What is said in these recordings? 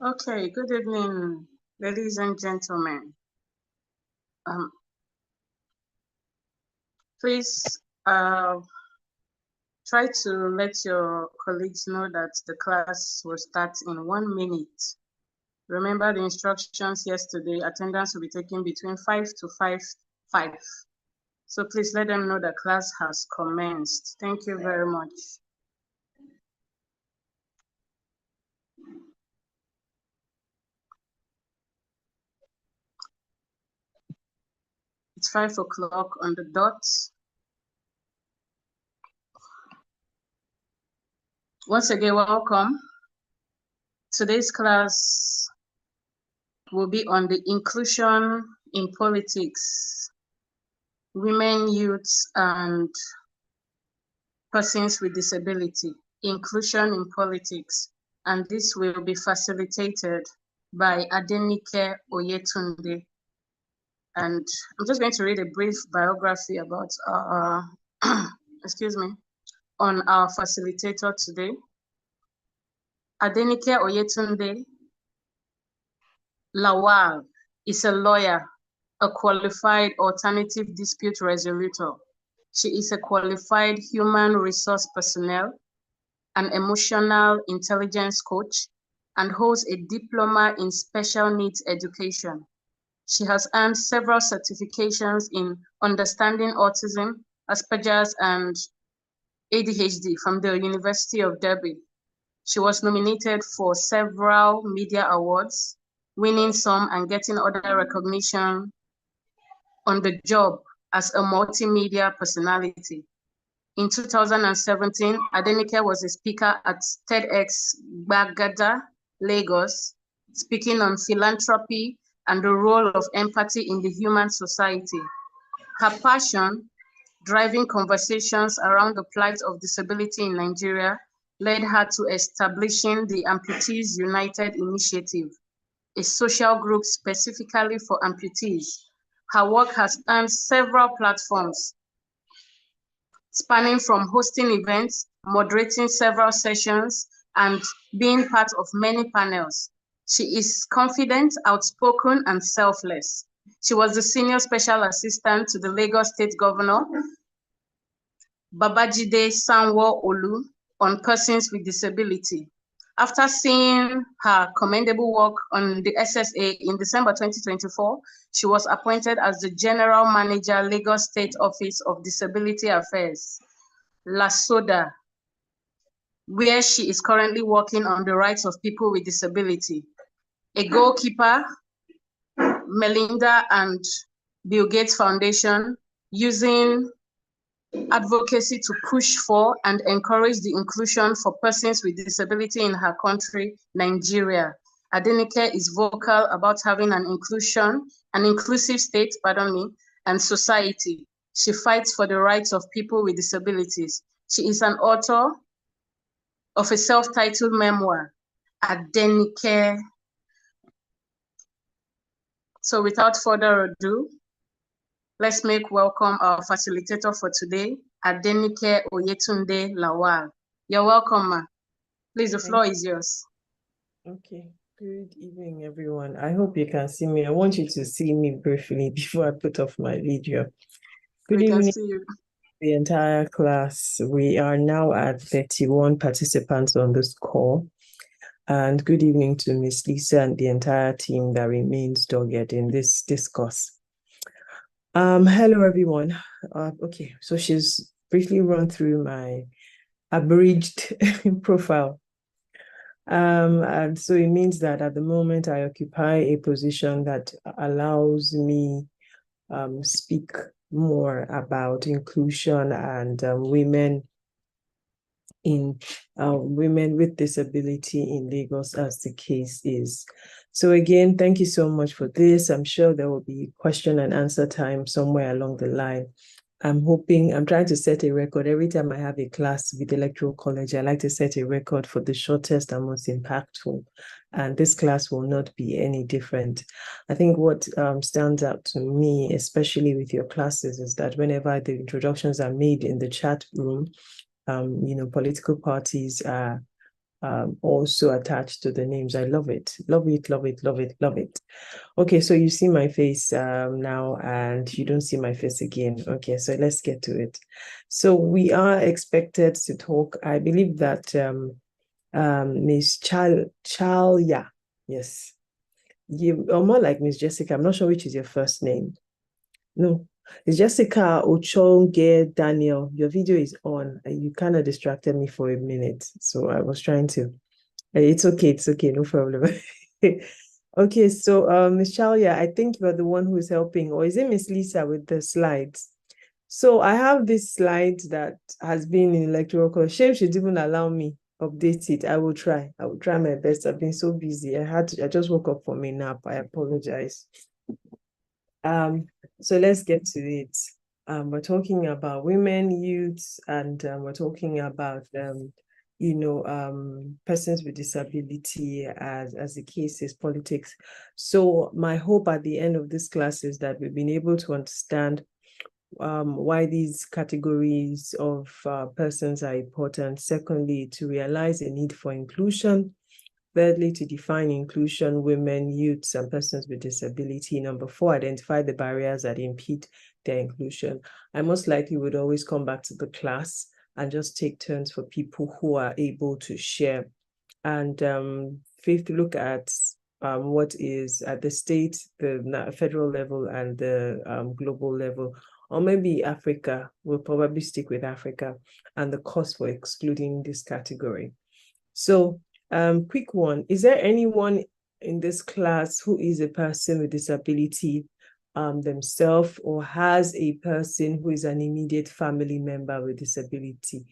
Okay, good evening, ladies and gentlemen. Please try to let your colleagues know that the class will start in 1 minute. Remember the instructions yesterday, attendance will be taken between 5 to 5:05. So please let them know that class has commenced. Thank you very much. It's 5 o'clock on the dot. Once again, welcome. Today's class will be on the inclusion in politics, women, youths, and persons with disability, inclusion in politics. And this will be facilitated by Adenike Oyetunde. And I'm just going to read a brief biography about excuse me, on our facilitator today. Adenike Oyetunde Lawal is a lawyer, a qualified alternative dispute resolutor. She is a qualified human resource personnel, an emotional intelligence coach, and holds a diploma in special needs education. She has earned several certifications in understanding autism, Asperger's, and ADHD from the University of Derby. She was nominated for several media awards, winning some and getting other recognition on the job as a multimedia personality. In 2017, Adenike was a speaker at TEDx Gbagada, Lagos, speaking on philanthropy and the role of empathy in the human society. Her passion, driving conversations around the plight of disability in Nigeria, led her to establishing the Amputees United Initiative, a social group specifically for amputees. Her work has earned several platforms, spanning from hosting events, moderating several sessions, and being part of many panels. She is confident, outspoken, and selfless. She was the senior special assistant to the Lagos State Governor, Babajide Sanwo-Olu, on persons with disability. After seeing her commendable work on the SSA in December 2024, she was appointed as the General Manager, Lagos State Office of Disability Affairs, LASODA, where she is currently working on the rights of people with disability. A goalkeeper, Melinda and Bill Gates Foundation, using advocacy to push for and encourage the inclusion for persons with disability in her country, Nigeria. Adenike is vocal about having an inclusive state, and society. She fights for the rights of people with disabilities. She is an author of a self-titled memoir, Adenike. So without further ado, let's make welcome our facilitator for today, Adenike Oyetunde Lawal. You're welcome, ma. Please, the floor is yours. Okay. Good evening, everyone. I hope you can see me. I want you to see me briefly before I put off my video. Good evening, the entire class. We are now at 31 participants on this call. And good evening to Miss Lisa and the entire team that remains dogged in this discourse. Hello, everyone. Okay, so she's briefly run through my abridged profile. And so it means that at the moment I occupy a position that allows me speak more about inclusion and women with disability in Lagos, as the case is. So again, thank you so much for this. I'm sure there will be question and answer time somewhere along the line. I'm trying to set a record. Every time I have a class with Electoral College, I like to set a record for the shortest and most impactful. And this class will not be any different. I think what stands out to me, especially with your classes, is that whenever the introductions are made in the chat room, political parties are also attached to the names. I love it. Love it, love it, love it, love it. Okay, so you see my face now and you don't see my face again. Okay, so let's get to it. So we are expected to talk. I believe that Miss Chalya, yes, you are more like Miss Jessica. I'm not sure which is your first name. No, it's Jessica Ochonge Daniel. Your video is on. You kind of distracted me for a minute, so I was trying to. It's okay, no problem. Okay, so Miss Chalya, I think you're the one who is helping, or is it Miss Lisa with the slides? So I have this slide that has been in electoral college. Shame she didn't allow me update it. I will try my best. I've been so busy. I just woke up from a nap. I apologize. So let's get to it. We're talking about women, youths, and we're talking about persons with disability as the case is politics. So my hope at the end of this class is that we've been able to understand why these categories of persons are important. Secondly, to realize the need for inclusion. Thirdly, to define inclusion, women, youths, and persons with disability. Number 4, identify the barriers that impede their inclusion. I most likely would always come back to the class and just take turns for people who are able to share. And fifth, look at what is at the state, the federal level, and the global level, or maybe Africa. We'll probably stick with Africa and the cause for excluding this category. So quick one, is there anyone in this class who is a person with disability themselves, or has a person who is an immediate family member with disability?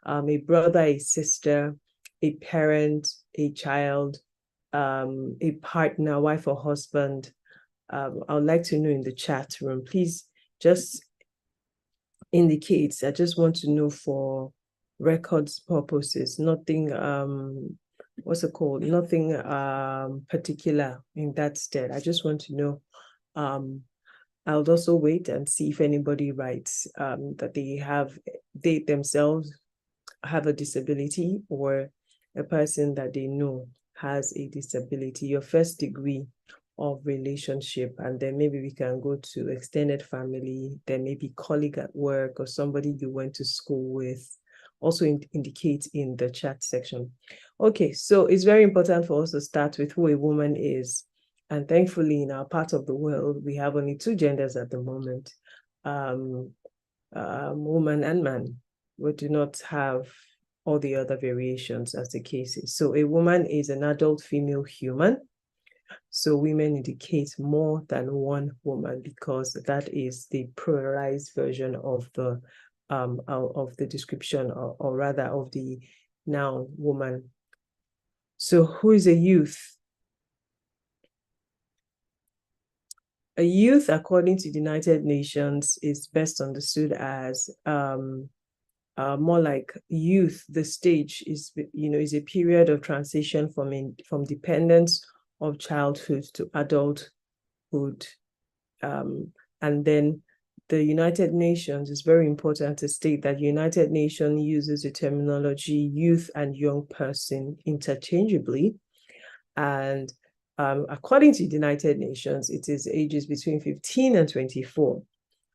A brother, a sister, a parent, a child, a partner, wife or husband? I would like to know in the chat room. Please just indicate. I just want to know for records purposes, nothing what's it called, nothing particular in that stead. I just want to know. I'll also wait and see if anybody writes that they themselves have a disability, or a person that they know has a disability. Your first degree of relationship, and then maybe we can go to extended family, then maybe colleague at work or somebody you went to school with. Also indicate in the chat section. Okay, so it's very important for us to start with who a woman is. And thankfully, in our part of the world, we have only 2 genders at the moment, woman and man. We do not have all the other variations as the case is. So a woman is an adult female human. So women indicate more than one woman, because that is the pluralized version of the description, or rather of the noun woman. So who is a youth? A youth, according to the United Nations, is best understood as more like youth. The stage is a period of transition from dependence of childhood to adulthood. And then the United Nations, is very important to state that United Nations uses the terminology youth and young person interchangeably. And according to the United Nations, it is ages between 15 and 24.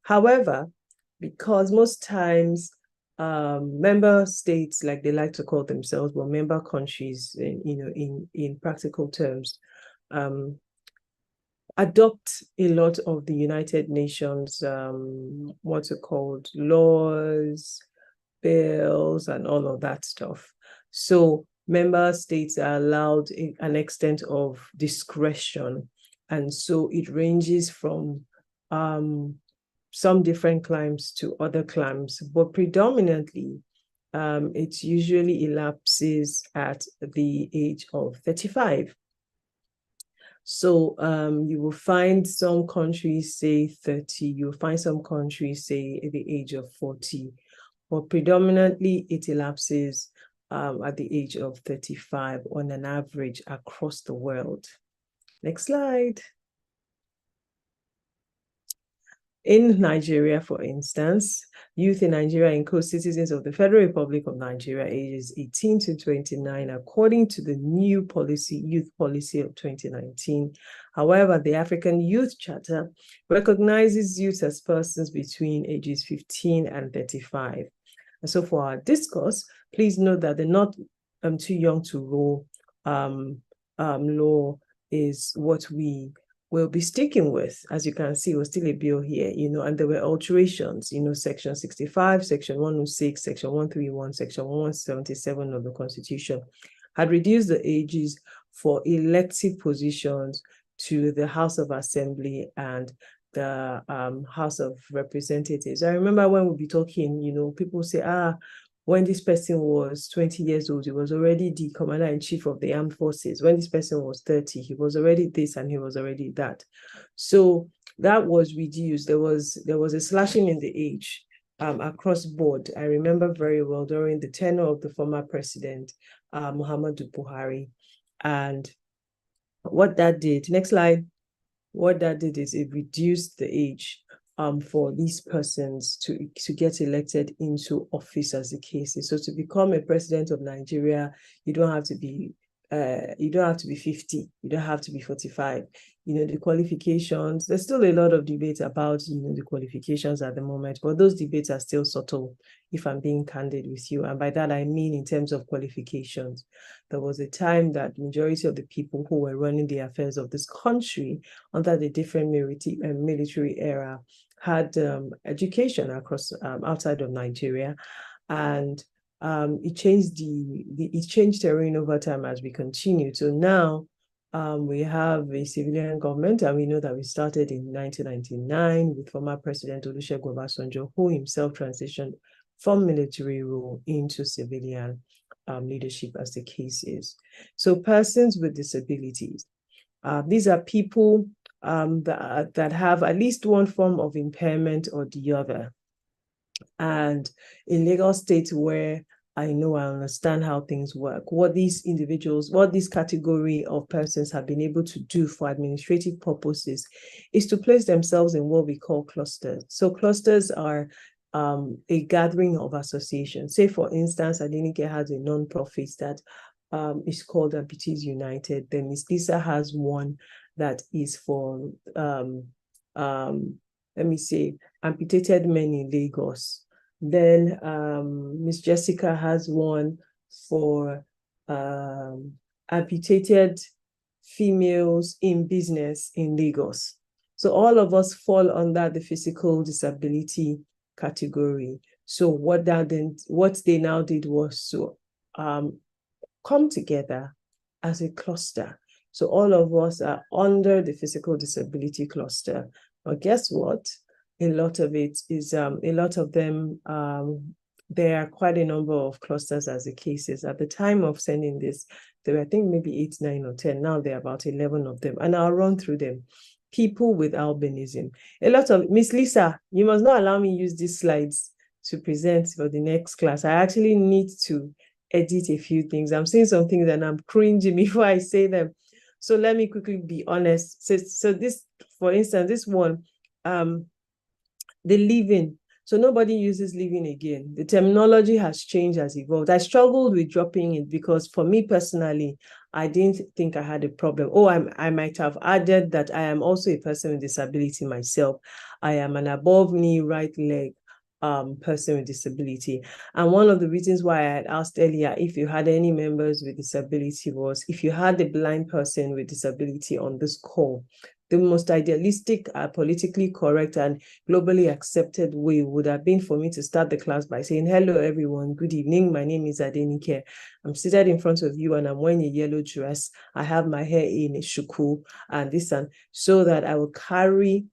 However, because most times member states, like they like to call themselves, well, member countries, in practical terms, adopt a lot of the United Nations, what's it called, laws, bills, and all of that stuff. So member states are allowed an extent of discretion. And so it ranges from some different climes to other climes, but predominantly, it usually elapses at the age of 35. So you will find some countries say 30, you'll find some countries say at the age of 40, but predominantly it elapses at the age of 35 on an average across the world. Next slide. In Nigeria, for instance, youth in Nigeria include citizens of the Federal Republic of Nigeria ages 18 to 29, according to the new youth policy of 2019. However, the African Youth Charter recognizes youth as persons between ages 15 and 35. And so for our discourse, please note that the not too young to roll law is what we will be sticking with. As you can see, it was still a bill here, and there were alterations, Section 65, Section 106, Section 131, Section 177 of the Constitution had reduced the ages for elective positions to the House of Assembly and the House of Representatives. I remember when we'll be talking, people say, when this person was 20 years old, he was already the commander-in-chief of the armed forces. When this person was 30, he was already this and he was already that. So that was reduced. There was a slashing in the age across board. I remember very well during the tenure of the former president, Muhammadu Buhari. And what that did, next slide, what that did is it reduced the age for these persons to get elected into office, as the case is. So to become a president of Nigeria, you don't have to be 50, you don't have to be 45. The qualifications, there's still a lot of debate about the qualifications at the moment, but those debates are still subtle, if I'm being candid with you. And by that I mean in terms of qualifications. There was a time that majority of the people who were running the affairs of this country under the different military era had education across outside of Nigeria, and it changed terrain over time as we continue. So now we have a civilian government, and we know that we started in 1999 with former President Olusegun Obasanjo, who himself transitioned from military rule into civilian leadership, as the case is. So persons with disabilities, these are people that have at least one form of impairment or the other. And in Lagos State, where I understand how things work, what this category of persons have been able to do for administrative purposes is to place themselves in what we call clusters. So clusters are a gathering of associations. Say, for instance, Adenike has a non-profit that is called Amputees United. Then Miss Lisa has one that is for, let me say, amputated men in Lagos. Then Miss Jessica has one for amputated females in business in Lagos. So all of us fall under the physical disability category. So what they now did was to come together as a cluster. So all of us are under the physical disability cluster. But guess what? A lot of it is, there are quite a number of clusters, as the case is. At the time of sending this, there were, I think, maybe 8, 9, or 10. Now there are about 11 of them. And I'll run through them. People with albinism. A lot of, Miss Lisa, you must not allow me use these slides to present for the next class. I actually need to edit a few things. I'm saying some things and I'm cringing before I say them. So let me quickly be honest. So this, for instance, this one, the living. So nobody uses living again. The terminology has changed, has evolved. I struggled with dropping it because for me personally, I didn't think I had a problem. Oh, I might have added that I am also a person with disability myself. I am an above knee right leg person with disability. And one of the reasons why I had asked earlier if you had any members with disability was if you had a blind person with disability on this call, the most idealistic, politically correct, and globally accepted way would have been for me to start the class by saying, hello, everyone. Good evening. My name is Adenike. I'm seated in front of you and I'm wearing a yellow dress. I have my hair in a shuku and this, and so that I will carry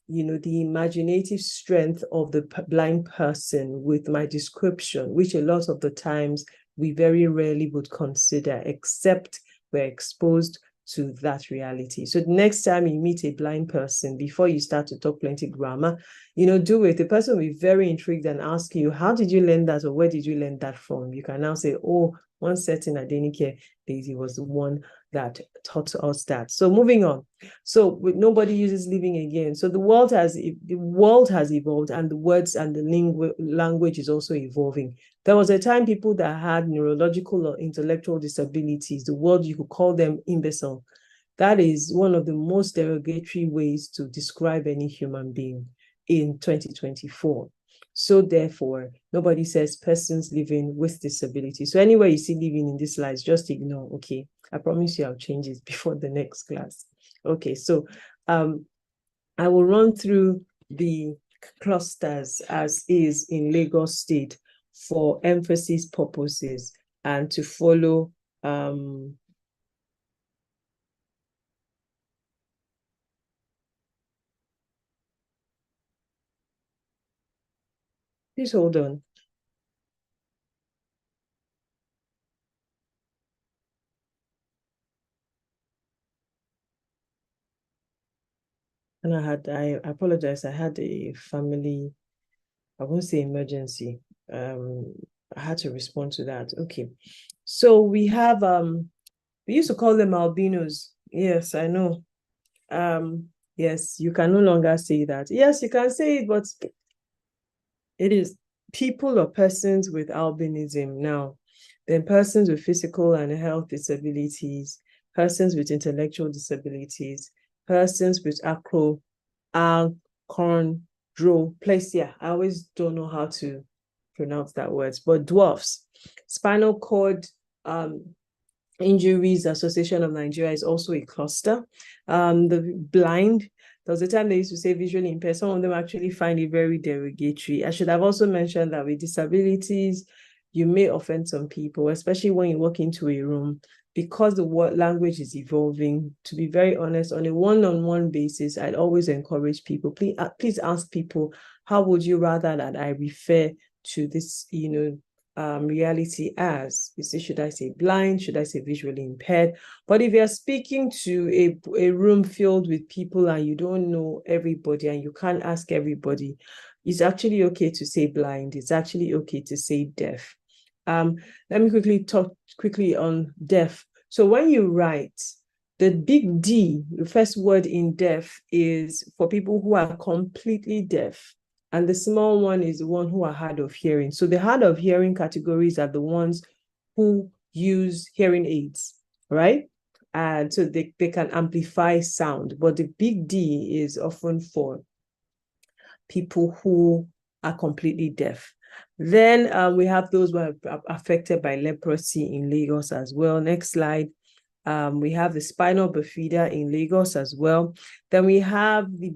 the imaginative strength of the blind person with my description, which a lot of the times we very rarely would consider, except we're exposed to that reality. So the next time you meet a blind person, before you start to talk plenty grammar, do it. The person will be very intrigued and ask you, how did you learn that, or where did you learn that from? You can now say, oh, one certain Adenike Daisy was the one that taught us that. So moving on. So nobody uses living again. So the world has evolved, and the words and the language is also evolving. There was a time people that had neurological or intellectual disabilities, the world, you could call them imbecile. That is one of the most derogatory ways to describe any human being in 2024. So therefore, nobody says persons living with disability. So anywhere you see living in this slides, just ignore, okay? I promise you I'll change it before the next class. Okay, so I will run through the clusters as is in Lagos State for emphasis purposes and to follow please hold on. And I apologize, I had a family, I won't say emergency. I had to respond to that. Okay. So we have, we used to call them albinos. Yes, I know. Yes, you can no longer say that. Yes, you can say it, but it is people or persons with albinism now. Then persons with physical and health disabilities, persons with intellectual disabilities, persons with achondroplasia. I always don't know how to pronounce that word, but dwarfs. Spinal cord Injuries Association of Nigeria is also a cluster. The blind, there was a time they used to say visually impaired. Some of them actually find it very derogatory. I should have also mentioned that with disabilities, you may offend some people, especially when you walk into a room, because the language is evolving. To be very honest, on a one-on-one basis, I'd always encourage people, please ask people, how would you rather that I refer to this, reality as? You say, should I say blind? Should I say visually impaired? But if you're speaking to a room filled with people and you don't know everybody and you can't ask everybody, it's actually okay to say blind. It's actually okay to say deaf. Let me quickly talk on deaf. So when you write, the big D, the first word in deaf, is for people who are completely deaf. And the small one is the one who are hard of hearing. So the hard of hearing categories are the ones who use hearing aids, right? And so they can amplify sound. But the big D is often for people who are completely deaf. Then we have those who are affected by leprosy in Lagos as well. Next slide. We have the spinal bifida in Lagos as well. Then we have the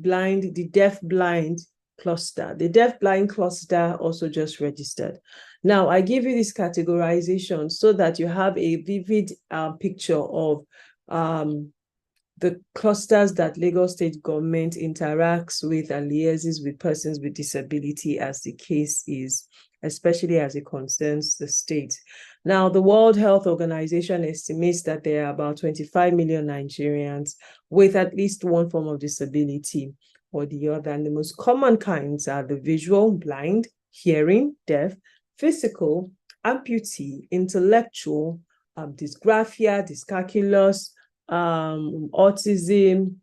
deaf blind cluster. The deaf blind cluster also just registered. Now, I give you this categorization so that you have a vivid picture of the clusters that Lagos State government interacts with and liaises with persons with disability, as the case is, especially as it concerns the state. Now, the World Health Organization estimates that there are about 25 million Nigerians with at least one form of disability or the other. And the most common kinds are the visual, blind, hearing, deaf, physical, amputee, intellectual, dysgraphia, dyscalculus, autism,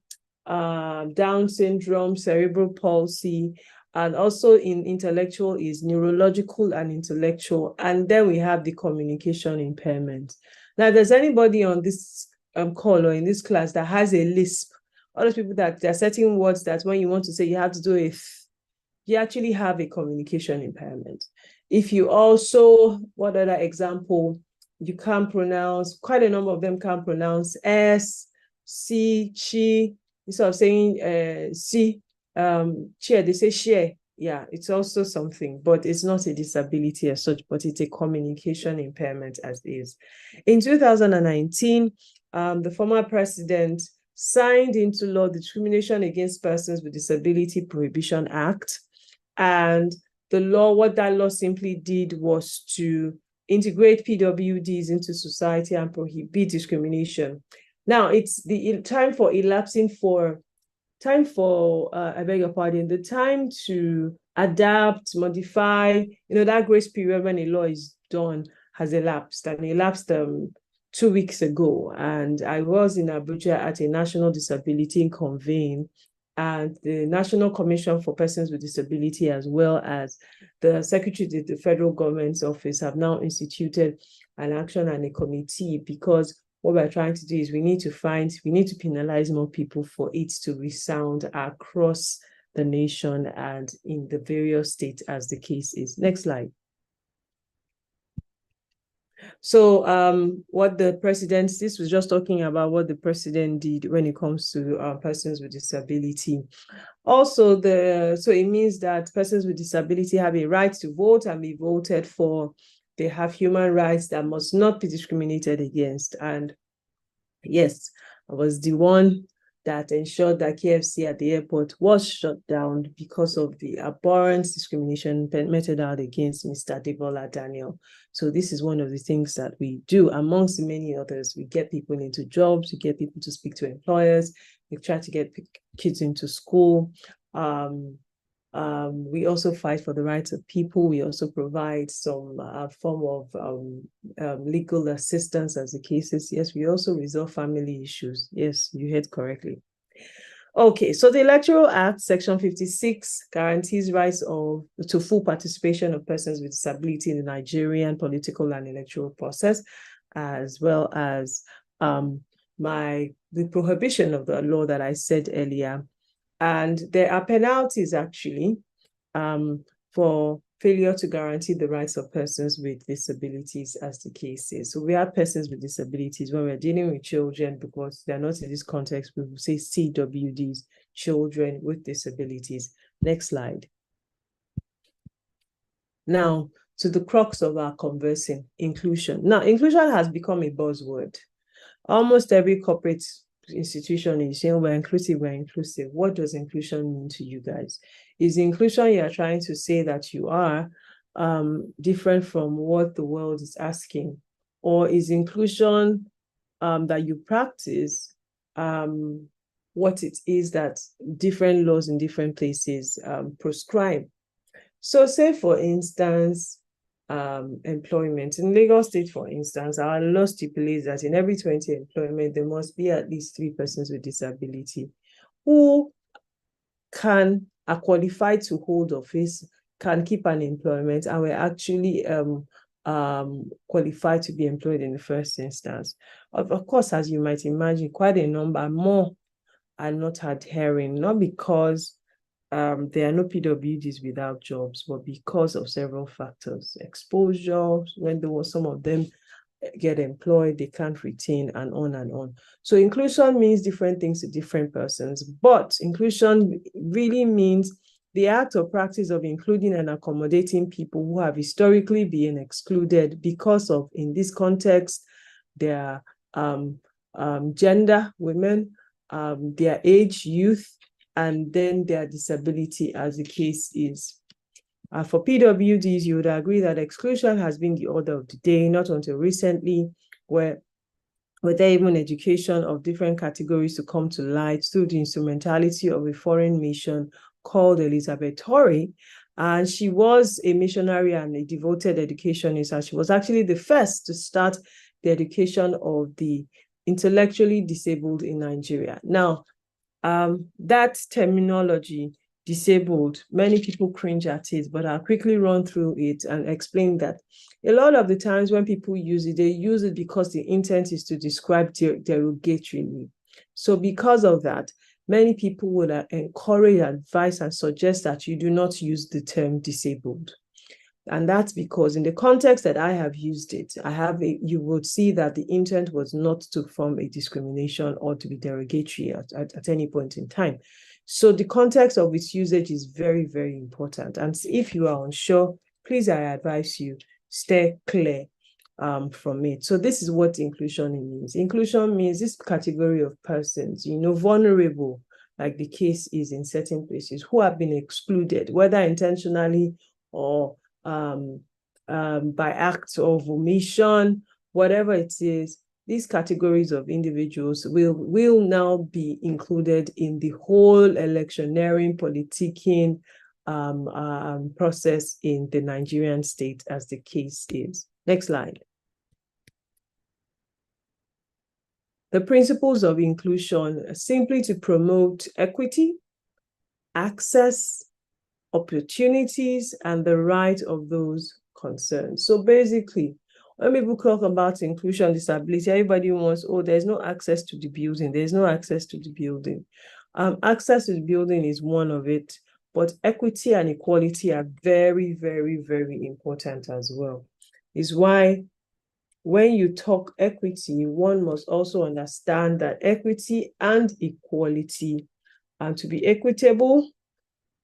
Down syndrome, cerebral palsy, and also in intellectual is neurological and intellectual. And then we have the communication impairment. Now, if there's anybody on this call or in this class that has a lisp, all those people that there are certain words that when you want to say, you have to do it, you actually have a communication impairment. If you also, what other example? You can't pronounce, quite a number of them can't pronounce S, C, chi. Instead of saying C, chair, they say share. Yeah, it's also something, but it's not a disability as such, but it's a communication impairment as is. In 2019, the former president signed into law the Discrimination Against Persons with Disability Prohibition Act. And the law, what that law simply did was to integrate PWDs into society and prohibit discrimination. Now, it's the time for I beg your pardon, the time to adapt, modify, that grace period when a law is done has elapsed, and elapsed 2 weeks ago. And I was in Abuja at a National Disability Convene, and the National Commission for Persons with Disability, as well as the Secretary to the Federal Government's Office, have now instituted an action and a committee, because what we're trying to do is we need to penalize more people for it to resound across the nation and in the various states as the case is. Next slide. So what the president, this was just talking about what the president did when it comes to persons with disability. Also, so it means that persons with disability have a right to vote and be voted for. They have human rights that must not be discriminated against. And yes, I was the one that ensured that KFC at the airport was shut down because of the abhorrent discrimination meted out against Mr. Debola Daniel. So this is one of the things that we do, amongst many others. We get people into jobs, we get people to speak to employers, we try to get kids into school. We also fight for the rights of people. We also provide some form of legal assistance as the case is. Yes, we also resolve family issues. Yes, you heard correctly. Okay, so the Electoral Act, Section 56, guarantees rights to full participation of persons with disability in the Nigerian political and electoral process, as well as the prohibition of the law that I said earlier. And there are penalties, actually, for failure to guarantee the rights of persons with disabilities as the case is. So we have persons with disabilities when we're dealing with children, because they're not in this context, we will say CWDs, children with disabilities. Next slide. Now, to the crux of our conversing, inclusion. Now, inclusion has become a buzzword. Almost every corporate institution is saying we're inclusive, we're inclusive. What does inclusion mean to you guys? Is inclusion you're trying to say that you are different from what the world is asking? Or is inclusion that you practice what it is that different laws in different places prescribe? So say, for instance, employment. In Lagos State, for instance, our law stipulates that in every 20 employment, there must be at least 3 persons with disability who are qualified to hold office, can keep an employment, and were actually qualified to be employed in the first instance. Of course, as you might imagine, quite a number more are not adhering, not because there are no PWDs without jobs, but because of several factors. Exposure, when some of them get employed, they can't retain, and on and on. So inclusion means different things to different persons, but inclusion really means the act or practice of including and accommodating people who have historically been excluded because of, in this context, their gender, women, their age, youth, and then their disability as the case is. For PWDs, you would agree that exclusion has been the order of the day, not until recently, where there even education of different categories to come to light through the instrumentality of a foreign mission called Elizabeth Torrey. And she was a missionary and a devoted educationist, and she was actually the first to start the education of the intellectually disabled in Nigeria. Now, that terminology, disabled, many people cringe at it, but I'll quickly run through it and explain that a lot of the times when people use it, they use it because the intent is to describe derogatorily. So because of that, many people would encourage, advise, and suggest that you do not use the term disabled. And that's because in the context that I have used it, you would see that the intent was not to form a discrimination or to be derogatory at any point in time. So the context of its usage is very, very important. And if you are unsure, please, I advise you, stay clear from it. So this is what inclusion means. Inclusion means this category of persons, vulnerable, like the case is in certain places, who have been excluded, whether intentionally or by acts of omission, whatever it is, these categories of individuals will now be included in the whole electioneering, politicking process in the Nigerian state as the case is. Next slide. The principles of inclusion are simply to promote equity, access, opportunities, and the right of those concerned. So basically, when people talk about inclusion, disability, everybody wants, oh, there's no access to the building. There's no access to the building. Access to the building is one of it, but equity and equality are very, very, very important as well. It's why when you talk equity, one must also understand that equity and equality, and to be equitable,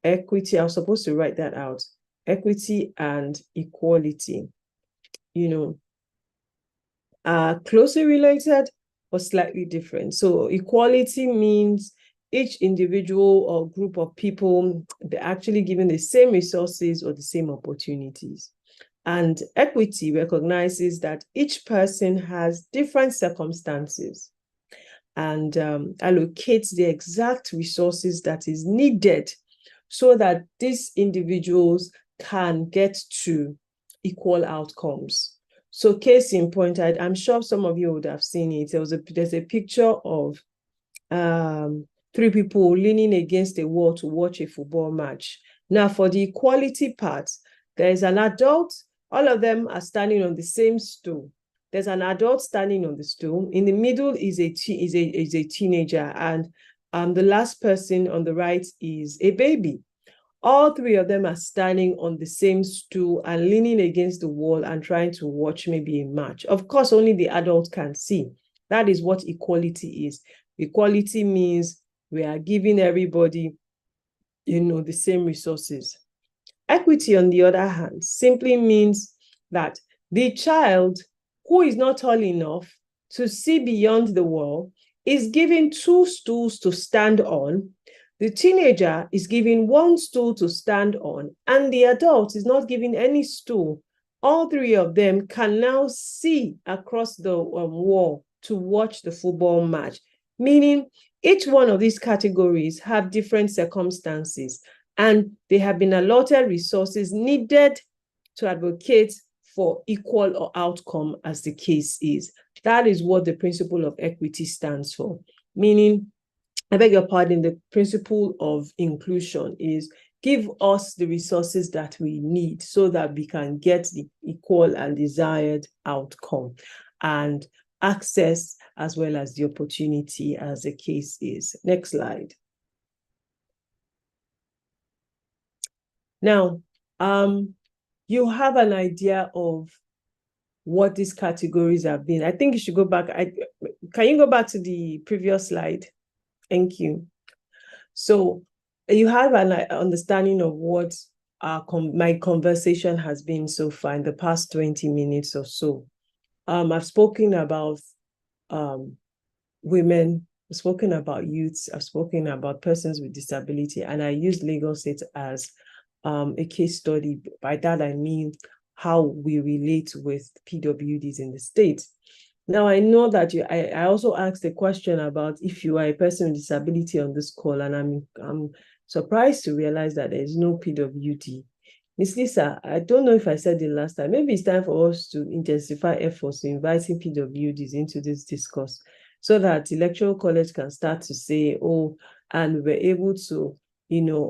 equity, I was supposed to write that out, equity and equality, are closely related but slightly different. So equality means each individual or group of people, they're actually given the same resources or the same opportunities. And equity recognizes that each person has different circumstances and allocates the exact resources that is needed so that these individuals can get to equal outcomes. So case in point, I'm sure some of you would have seen it. There's a picture of 3 people leaning against a wall to watch a football match. Now, for the equality part, there's an adult. All of them are standing on the same stool. There's an adult standing on the stool. In the middle is a teenager, and the last person on the right is a baby. All 3 of them are standing on the same stool and leaning against the wall and trying to watch maybe a match. Of course, only the adult can see. That is what equality is. Equality means we are giving everybody, the same resources. Equity, on the other hand, simply means that the child who is not tall enough to see beyond the wall is given 2 stools to stand on. The teenager is given 1 stool to stand on, and the adult is not given any stool. All 3 of them can now see across the wall to watch the football match, meaning each one of these categories have different circumstances, and they have been allotted resources needed to advocate for equal outcome as the case is. That is what the principle of equity stands for. Meaning, I beg your pardon, the principle of inclusion is give us the resources that we need so that we can get the equal and desired outcome and access as well as the opportunity as the case is. Next slide. Now, you have an idea of what these categories have been. I think you should go back. Can you go back to the previous slide? Thank you. So you have an understanding of what my conversation has been so far in the past 20 minutes or so. I've spoken about women, I've spoken about youths, I've spoken about persons with disability, and I use Lagos State as a case study. By that, I mean how we relate with PWDs in the state. Now, I know that I also asked a question about if you are a person with disability on this call, and I'm surprised to realize that there is no PWD. Ms. Lisa, I don't know if I said it last time. Maybe it's time for us to intensify efforts in inviting PWDs into this discourse so that the electoral college can start to say, oh, and we're able to,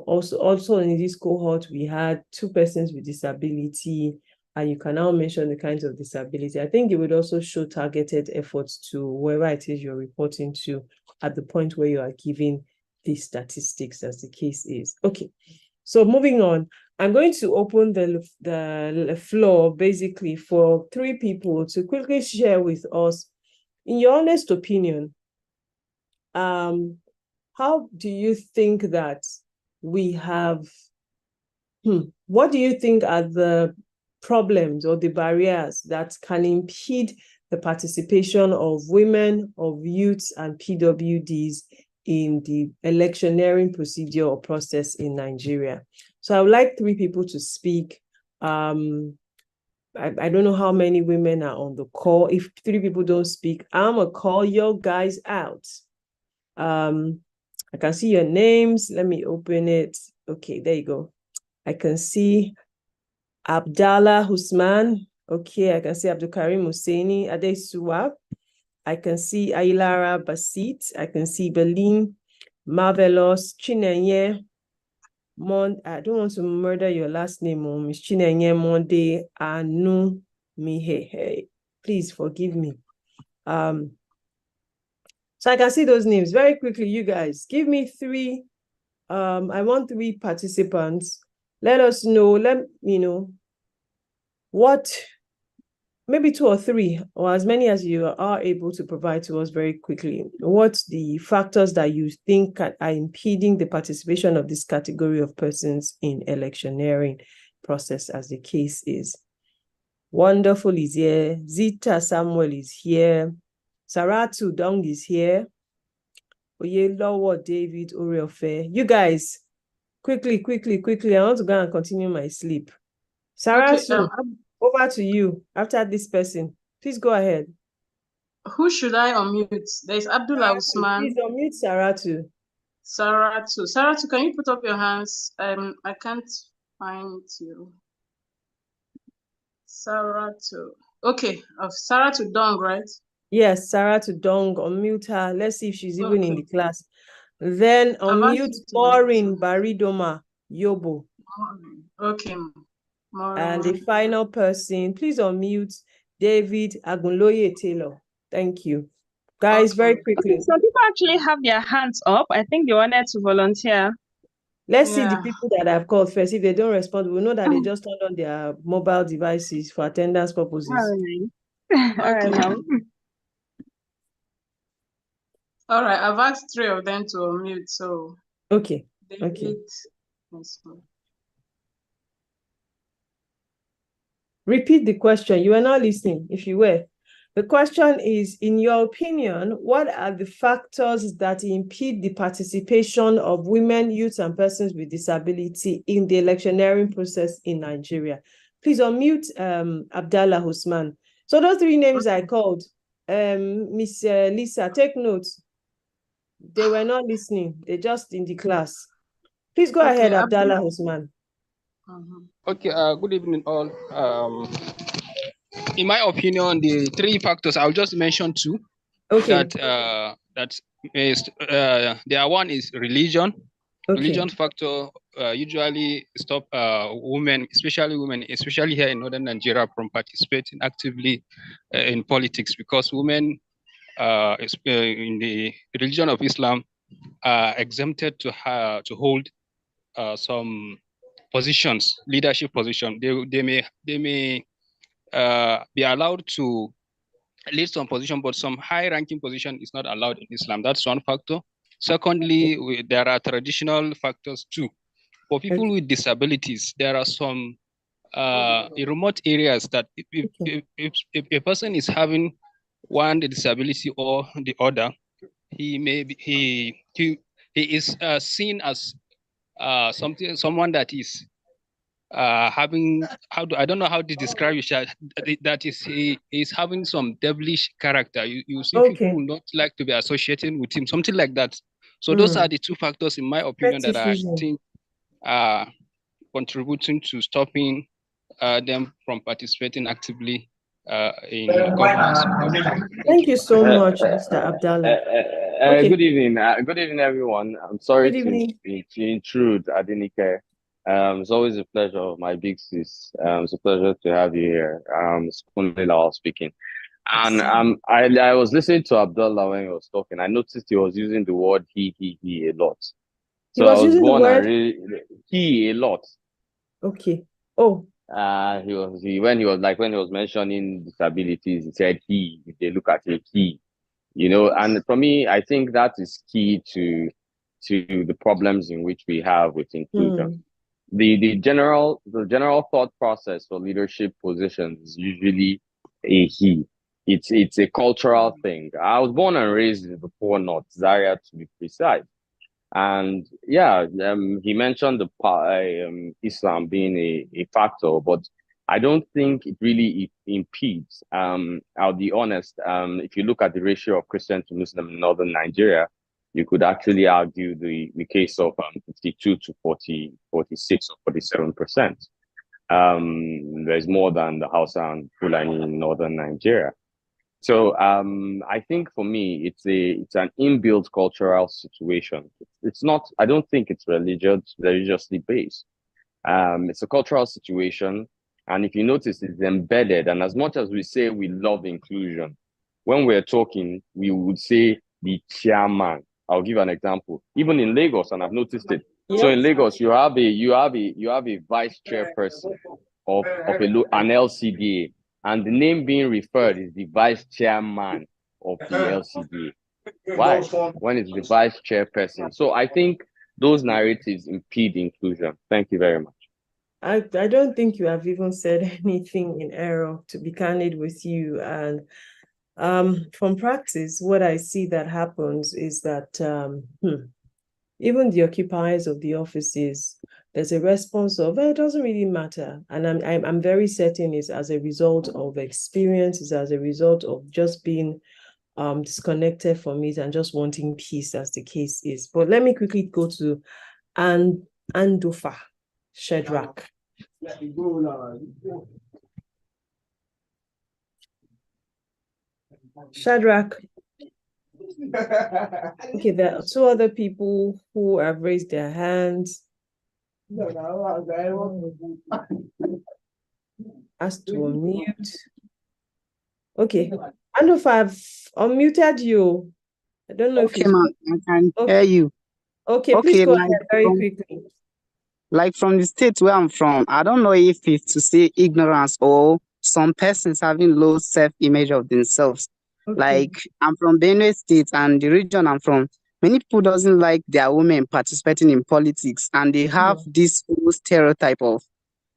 also in this cohort, we had 2 persons with disability, and you can now mention the kinds of disability. I think it would also show targeted efforts to wherever it is you're reporting to at the point where you are giving these statistics as the case is. Okay, so moving on, I'm going to open the floor basically for 3 people to quickly share with us, in your honest opinion, how do you think that we have, what do you think are the problems or the barriers that can impede the participation of women, of youths, and PWDs in the electioneering procedure or process in Nigeria? So I would like 3 people to speak. I don't know how many women are on the call. If 3 people don't speak, I'm gonna call your guys out. I can see your names. Let me open it. Okay, there you go. I can see Abdallah Husman. Okay, I can see Abdul Karim Husseini, Ade Suwab. I can see Ailara Basit. I can see Berlin, Marvelous, Chinenye. I don't want to murder your last name, Miss Chinenye Monde Anu Mihehe. Please forgive me. So I can see those names very quickly, you guys. Give me three. I want three participants. Let us know, let me know what, maybe two or three, or as many as you are able to provide to us very quickly. What the factors that you think are impeding the participation of this category of persons in electioneering process, as the case is. Wonderful is here. Zita Samuel is here. Saratu Dong is here. Oyelowo David Oriofe. You guys, quickly. I want to go and continue my sleep. Saratu, Okay, over to you after this person. Please go ahead. who should I unmute? There's Abdullah Usman. Please unmute Saratu. Saratu, can you put up your hands? I can't find you. Saratu. Okay, of Saratu Dong, right? Yes, Saratu Dong, unmute her. Let's see if she's even in the class. Then unmute Maureen Baridoma Yobo. Okay. And the final person, please unmute David Agunloye Taylor. Thank you. Guys, very quickly. Okay, some people actually have their hands up. I think they wanted to volunteer. Let's see the people that I've called first. If they don't respond, we'll know that they just turned on their mobile devices for attendance purposes. All right. All right, I've asked three of them to unmute, so. Okay, okay. Repeat the question. You were not listening, if you were. The question is, in your opinion, what are the factors that impede the participation of women, youth, and persons with disability in the electioneering process in Nigeria? Please unmute Abdallah Usman. So those three names I called, Miss Lisa, take notes. They were not listening. They're just in the class. Please go ahead, Abdallah Usman. Okay, good evening all. In my opinion, the three factors, I'll just mention two. Okay. One is religion. Okay. Religion factor usually stop women, especially here in northern Nigeria, from participating actively in politics, because women in the religion of Islam are exempted to hold some positions, leadership position. They may be allowed to lead some position, but some high-ranking position is not allowed in Islam. That's one factor. Secondly, there are traditional factors too. For people with disabilities, there are some remote areas that if a person is having one disability or the other, he is seen as someone that is having, I don't know how to describe it, that is he is having some devilish character. You see, people will not like to be associated with him, something like that. So those are the two factors, in my opinion, that I think are contributing to stopping them from participating actively in governance. Thank you so much, Mr. Abdallah. Good evening. Good evening, everyone. I'm sorry to intrude, Adenike. It's always a pleasure, my big sis. It's a pleasure to have you here. It's Kunle speaking. And I was listening to Abdullah when he was talking. I noticed he was using the word he a lot. So I was born and he a lot. Okay. Oh. When he was mentioning disabilities, he said he. If they look at it, he. And for me, I think that is key to the problems in which we have with inclusion. The general thought process for leadership positions is usually a he. It's a cultural thing. I was born and raised in the poor North, Zaria to be precise. And yeah, he mentioned the Islam being a factor, but I don't think it really impedes. I'll be honest. If you look at the ratio of Christian to Muslim in northern Nigeria, you could actually argue the case of 52 to 46 or 47%. There's more than the Hausa and Fulani in northern Nigeria. So I think for me, it's an inbuilt cultural situation. It's not. I don't think it's religiously based. It's a cultural situation, and if you notice, it's embedded. And as much as we say we love inclusion, when we're talking, we would say the chairman. I'll give an example. Even in Lagos, and I've noticed it. So in Lagos, you have a vice chairperson of an LCDA, and the name being referred is the vice chairman of the LCDA. Why? When it's the vice chairperson. So I think those narratives impede inclusion. Thank you very much. I don't think you have even said anything in error, to be candid with you. And from practice, what I see that happens is that even the occupiers of the offices, there's a response of, it doesn't really matter. And I'm very certain it's as a result of experience, it's as a result of just being disconnected from it and just wanting peace, as the case is. But let me quickly go to Andofa Shedrack. Shadrach. Okay, there are two other people who have raised their hands. Asked to unmute. Okay, and if I've unmuted you, I don't know if I can hear you. Okay, please go ahead very quickly. Like from the state where I'm from, I don't know if it's to say ignorance or some persons having low self-image of themselves. Okay. Like I'm from Benue State, and the region I'm from, many people doesn't like their women participating in politics, and they have this whole stereotype of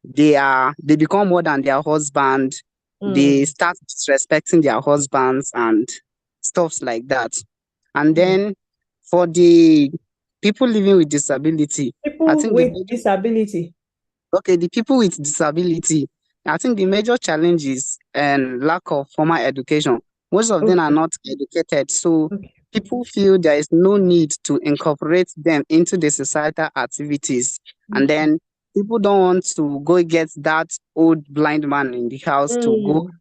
they become more than their husband. They start disrespecting their husbands and stuff like that. And then for the people living with disability, the people with disability, I think the major challenge is lack of formal education. Most of them are not educated, so people feel there is no need to incorporate them into the societal activities. And then people don't want to go get that old blind man in the house to go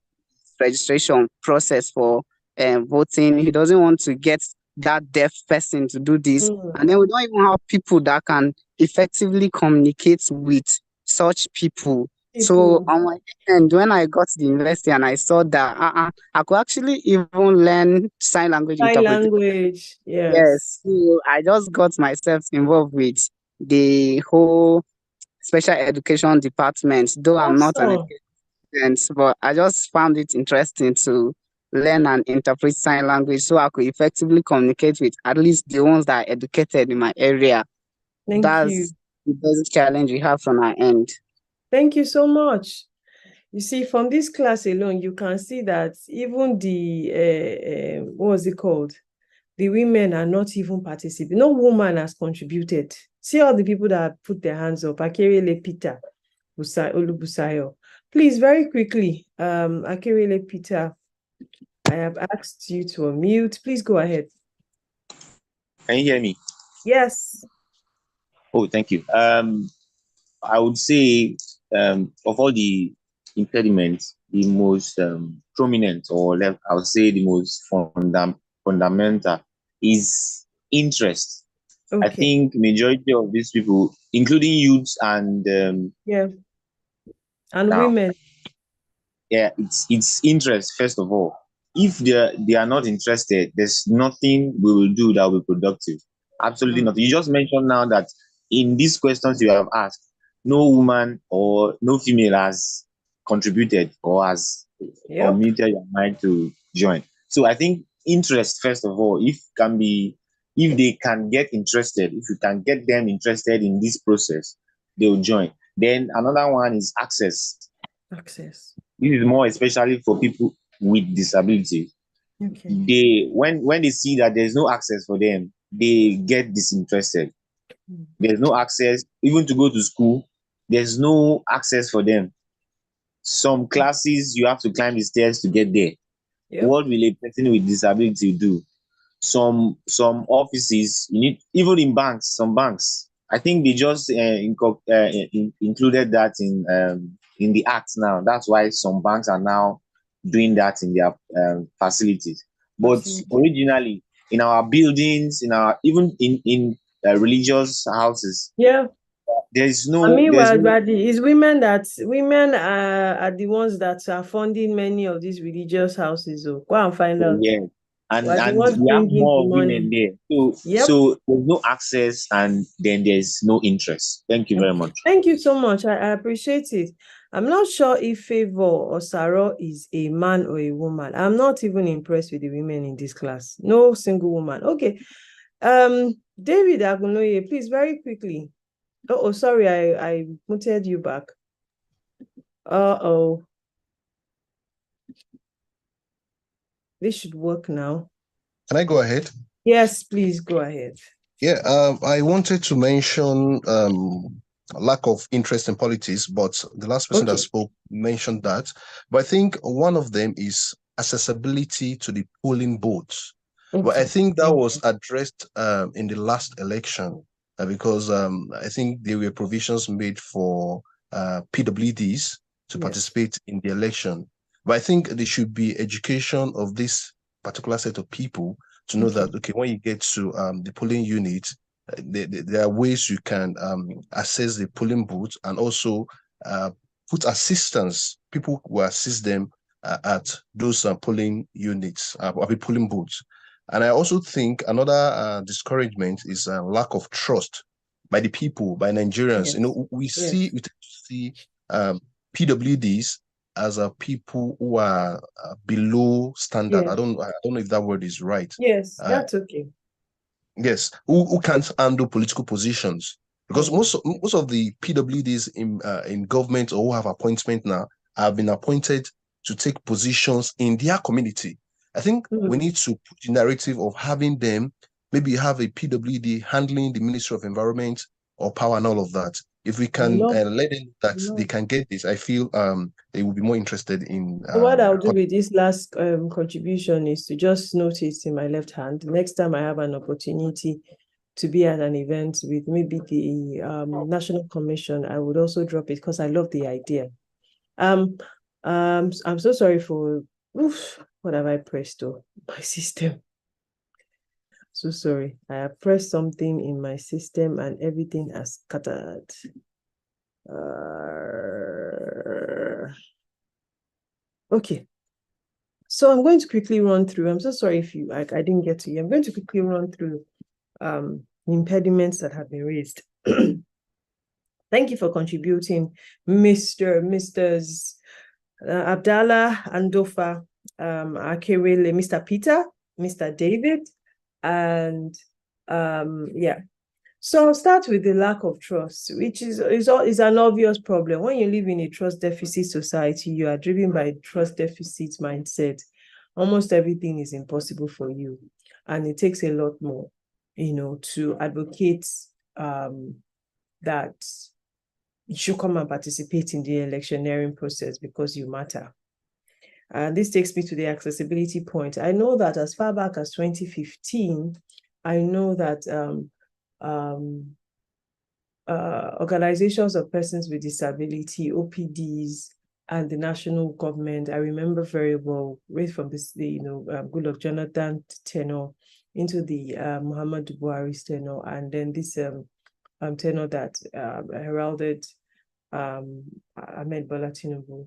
registration process for voting. He doesn't want to get that deaf person to do this. And then we don't even have people that can effectively communicate with such people. So on my end, when I got to the university and I saw that I could actually even learn sign language interpretation. Yes. So I just got myself involved with the whole special education department, though I'm not an education, but I just found it interesting to learn and interpret sign language so I could effectively communicate with at least the ones that are educated in my area. That's the basic challenge we have from our end. Thank you so much. You see, from this class alone, you can see that even the, what was it called? The women are not even participating. No woman has contributed. See all the people that put their hands up. Akerele Peter, Olubusayo. Please, very quickly, Akerele Peter, I have asked you to unmute. Please go ahead. Can you hear me? Yes. Oh, thank you. I would say of all the impediments, the most prominent, or I would say the most fundamental is interest. I think majority of these people, including youths and women. Yeah, it's interest first of all. If they are not interested, there's nothing we will do that will be productive. Absolutely nothing. You just mentioned now that in these questions you have asked, no woman or no female has contributed or has unmuted your mind to join. So I think interest first of all, if they can get interested, if you can get them interested in this process, they will join. Then another one is access. This is more especially for people with disability. They when they see that there's no access for them, they get disinterested. There's no access even to go to school. There's no access for them. Some classes you have to climb the stairs to get there. What will a person with disability do? Some offices, you need, even in banks, some banks, I think they just included that in in the act now. That's why some banks are now doing that in their facilities. But originally, in our buildings, in our even in religious houses, yeah, there's no. I mean, There's well, no, it's women are the ones that are funding many of these religious houses. So go and find out. yeah, We're the and ones we have bringing more the women money. there. So Yep. so there's no access, and then there's no interest. Thank you very much. Thank you so much. I appreciate it. I'm not sure if Favor or Sarah is a man or a woman. I'm not even impressed with the women in this class. No single woman. Okay. David Agunoye, please, very quickly. Oh, sorry, I muted you back. Uh-oh. This should work now. Can I go ahead? Yes, please go ahead. Yeah, I wanted to mention lack of interest in politics, but the last person that spoke mentioned that. But I think one of them is accessibility to the polling booths. But I think that was addressed in the last election because I think there were provisions made for PWDs to participate in the election. But I think there should be education of this particular set of people to know that, okay, when you get to the polling unit, there are ways you can access the polling booth and also put assistance, people who assist them at those polling units, polling booths. And I also think another discouragement is lack of trust by the people, by Nigerians. You know, we see PWDs as people who are below standard. I don't know if that word is right. Yes, that's okay. Yes, who can't handle political positions, because most of the PWDs in government or who have appointment now have been appointed to take positions in their community. I think we need to put the narrative of having them, maybe have a PWD handling the Ministry of Environment or Power and all of that. If we can let them that they can get this, I feel they will be more interested in. So what I'll do with this last contribution is to just notice in my left hand, next time I have an opportunity to be at an event with maybe the National Commission, I would also drop it because I love the idea. I'm so sorry for what have I pressed to my system. So sorry. I have pressed something in my system and everything has scattered. Okay. So I'm going to quickly run through. I'm so sorry if I didn't get to you. I'm going to quickly run through impediments that have been raised. Thank you for contributing, Mr. Abdallah Andofa, Akerele, Mr. Peter, Mr. David, and yeah. So I'll start with the lack of trust, which is an obvious problem. When you live in a trust deficit society, you are driven by trust deficit mindset. Almost everything is impossible for you. And it takes a lot more, to advocate that you should come and participate in the electioneering process because you matter. And this takes me to the accessibility point. I know that as far back as 2015, I know that organizations of persons with disability, OPDs, and the national government, I remember very well, right from this, Goodluck Jonathan tenure into the Muhammadu Buhari's tenure, and then this tenure that heralded Ahmed Bola Tinubu.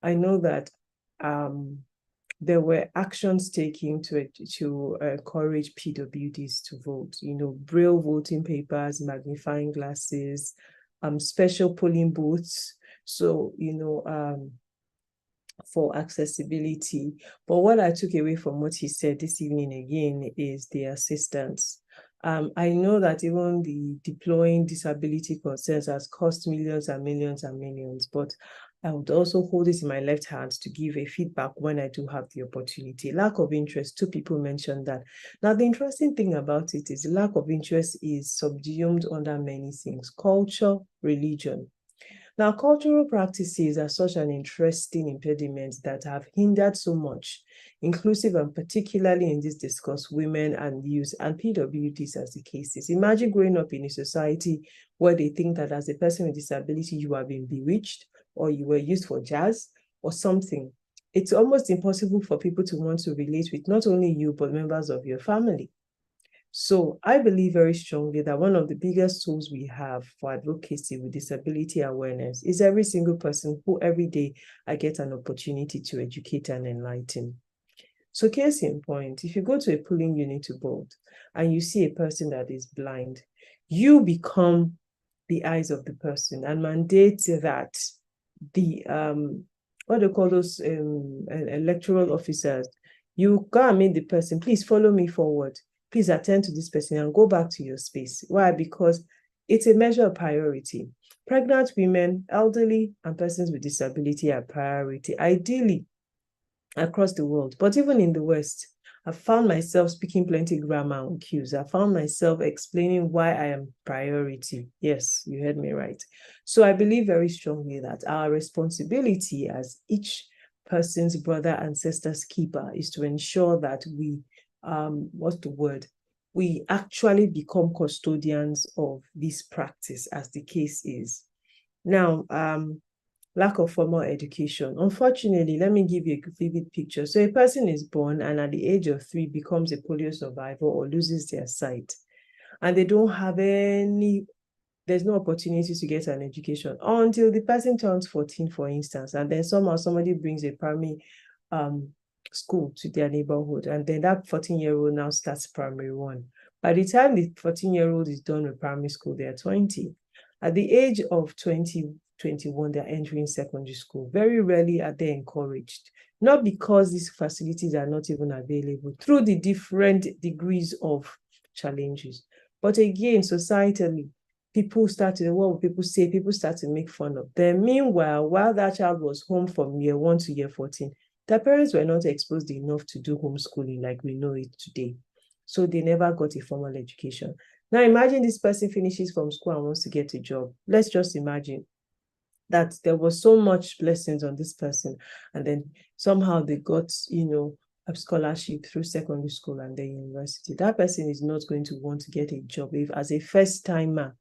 I know that there were actions taken to encourage PWDs to vote, Braille voting papers, magnifying glasses, special polling booths. So, for accessibility. But what I took away from what he said this evening again is the assistance. I know that even the deploying disability concerns has cost millions and millions and millions, but I would also hold it in my left hand to give a feedback when I do have the opportunity. Lack of interest, 2 people mentioned that. Now, the interesting thing about it is lack of interest is subsumed under many things: culture, religion. Now, cultural practices are such an interesting impediment that have hindered so much, inclusive and particularly in this discourse, women and youth and PWDs as the cases. Imagine growing up in a society where they think that as a person with disability, you have been bewitched, or you were used for jazz or something, it's almost impossible for people to want to relate with not only you, but members of your family. So I believe very strongly that one of the biggest tools we have for advocacy with disability awareness is every single person who every day I get an opportunity to educate and enlighten. So case in point, if you go to a polling unit to vote and you see a person that is blind, you become the eyes of the person and mandate that the what do you call those electoral officers, you go and meet the person, please follow me forward, please attend to this person and go back to your space. Why? Because it's a measure of priority. Pregnant women, elderly, and persons with disability are priority, ideally across the world. But even in the West, I found myself speaking plenty grammar on cues. I found myself explaining why I am priority. Yes, you heard me right. So I believe very strongly that our responsibility as each person's brother and sister's keeper is to ensure that we, we actually become custodians of this practice as the case is. Now, lack of formal education. Unfortunately, let me give you a vivid picture. So a person is born and at the age of 3 becomes a polio survivor or loses their sight. And they don't have there's no opportunity to get an education until the person turns 14, for instance. And then somehow somebody brings a primary school to their neighborhood. And then that 14-year-old now starts primary 1. By the time the 14-year-old is done with primary school, they're 20. At the age of 20, 21, they're entering secondary school. Very rarely are they encouraged, not because these facilities are not even available, through the different degrees of challenges. But again, societally, people start to, what will people say? People start to make fun of them. Meanwhile, while that child was home from year 1 to year 14, their parents were not exposed enough to do homeschooling like we know it today. So they never got a formal education. Now imagine this person finishes from school and wants to get a job. Let's just imagine that there was so much blessings on this person, and then somehow they got, a scholarship through secondary school and then university. That person is not going to want to get a job as a first-timer,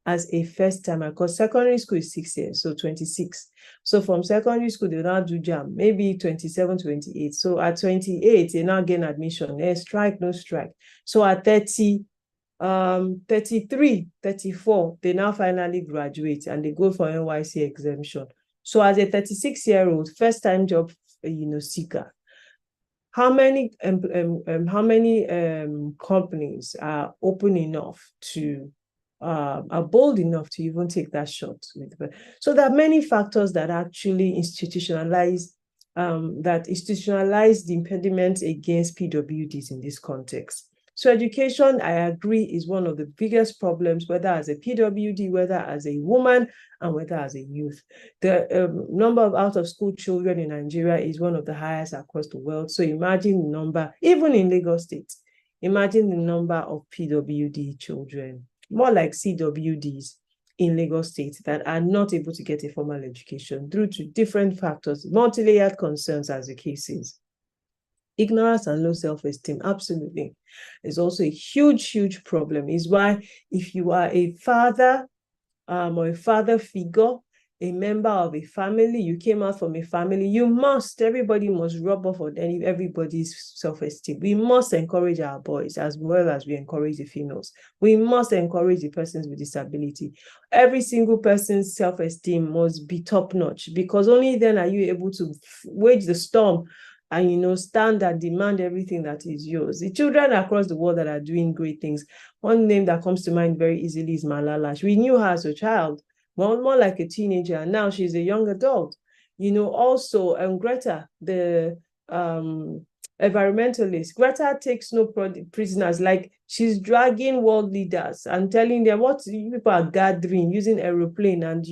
because secondary school is 6 years, so 26. So from secondary school, they now do JAM, maybe 27, 28. So at 28, they now gain admission. Strike, no strike. So at 30, 33, 34, they now finally graduate and they go for NYC exemption. So as a 36-year-old, first-time job, seeker, how many companies are open enough to, are bold enough to even take that shot? So there are many factors that actually institutionalize the impediments against PWDs in this context. So education, I agree, is one of the biggest problems, whether as a PWD, whether as a woman, and whether as a youth. The number of out-of-school children in Nigeria is one of the highest across the world. So imagine the number, even in Lagos State, imagine the number of PWD children, more like CWDs in Lagos State, that are not able to get a formal education due to different factors, multi-layered concerns as the case is. Ignorance and low self-esteem, absolutely, is also a huge, huge problem. Is why if you are a father or a father figure, a member of a family, you came out from a family, everybody must rub off on everybody's self-esteem. We must encourage our boys as well as we encourage the females. We must encourage the persons with disability. Every single person's self-esteem must be top-notch, because only then are you able to wage the storm and stand and demand everything that is yours. The children across the world that are doing great things. One name that comes to mind very easily is Malala. We knew her as a child, more like a teenager, and now she's a young adult. Also Greta, the environmentalist. Greta takes no prisoners. Like, she's dragging world leaders and telling them what people are gathering using aeroplane and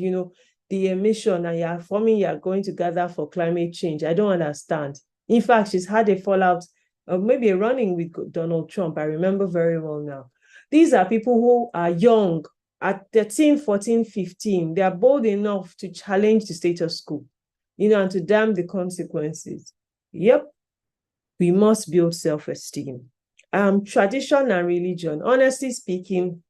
the emission, and you're going to gather for climate change. I don't understand. In fact, she's had a fallout, maybe a running with Donald Trump. I remember very well now. These are people who are young, at 13, 14, 15. They are bold enough to challenge the status quo, and to damn the consequences. Yep, we must build self-esteem. Tradition and religion. Honestly speaking,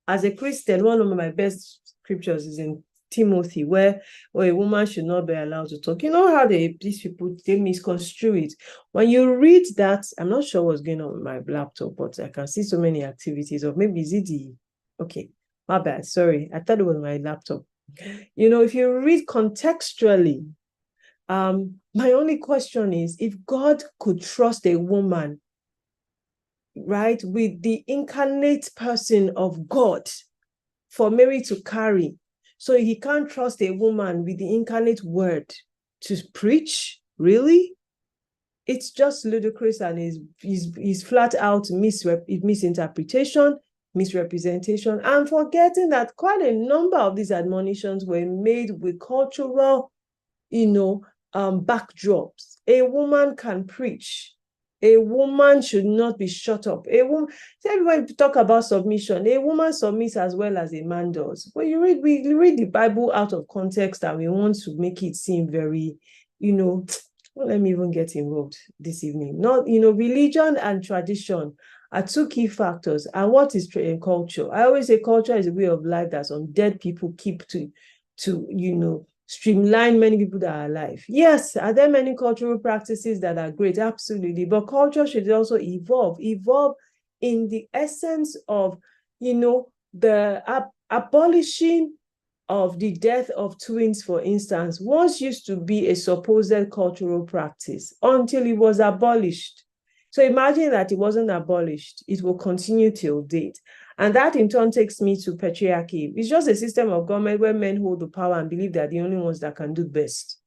as a Christian, one of my best scriptures is in Timothy, where a woman should not be allowed to talk. You know how these people, they misconstrue it. When you read that, I'm not sure what's going on with my laptop, but I can see so many activities, or maybe is it okay, my bad, sorry. I thought it was my laptop. You know, if you read contextually, my only question is, if God could trust a woman, right, with the incarnate person of God for Mary to carry, so he can't trust a woman with the incarnate word to preach? Really? It's just ludicrous, and is flat out misinterpretation, misrepresentation, and forgetting that quite a number of these admonitions were made with cultural, backdrops. A woman can preach. A woman should not be shut up. A woman, everybody talk about submission. A woman submits as well as a man does. But we read the Bible out of context, and we want to make it seem very, well, let me even get involved this evening. Not, religion and tradition are two key factors. And what is culture? I always say culture is a way of life that some dead people keep to streamline many people that are alive. Yes, are there many cultural practices that are great? Absolutely. But culture should also evolve in the essence of, the abolishing of the death of twins, for instance, once used to be a supposed cultural practice until it was abolished. So imagine that it wasn't abolished. It will continue till date. And that in turn takes me to patriarchy. It's just a system of government where men hold the power and believe they're the only ones that can do best.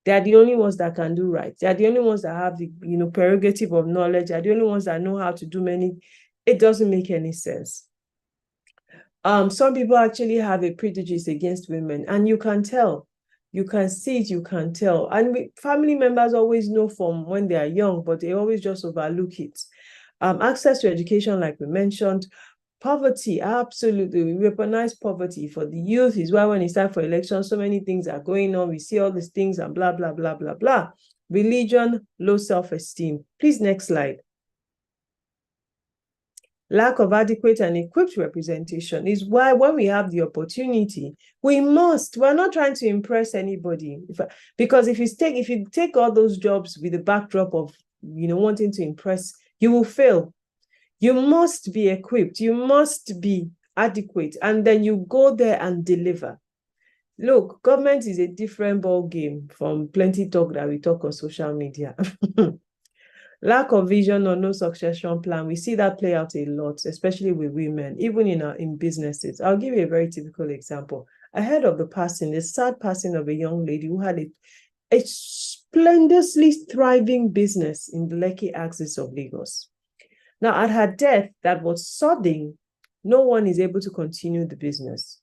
They are the only ones that can do right. They are the only ones that have the prerogative of knowledge. They are the only ones that know how to do many. It doesn't make any sense. Some people actually have a prejudice against women, and you can tell. You can see it, you can tell. And family members always know from when they are young, but they always just overlook it. Access to education, like we mentioned. Poverty, absolutely. We weaponize poverty for the youth. Is why when it's time for elections, so many things are going on. We see all these things and blah, blah, blah, blah, blah. Religion, low self-esteem. Please, next slide. Lack of adequate and equipped representation is why when we have the opportunity, we're not trying to impress anybody. Because if you take all those jobs with the backdrop of, wanting to impress, you will fail. You must be equipped, you must be adequate, and then you go there and deliver. Look, government is a different ball game from plenty talk that we talk on social media. Lack of vision or no succession plan, we see that play out a lot, especially with women, even in businesses. I'll give you a very typical example. I heard of the sad passing of a young lady who had a splendorously thriving business in the Lekki axis of Lagos. Now, at her death, that was sudden, no one is able to continue the business.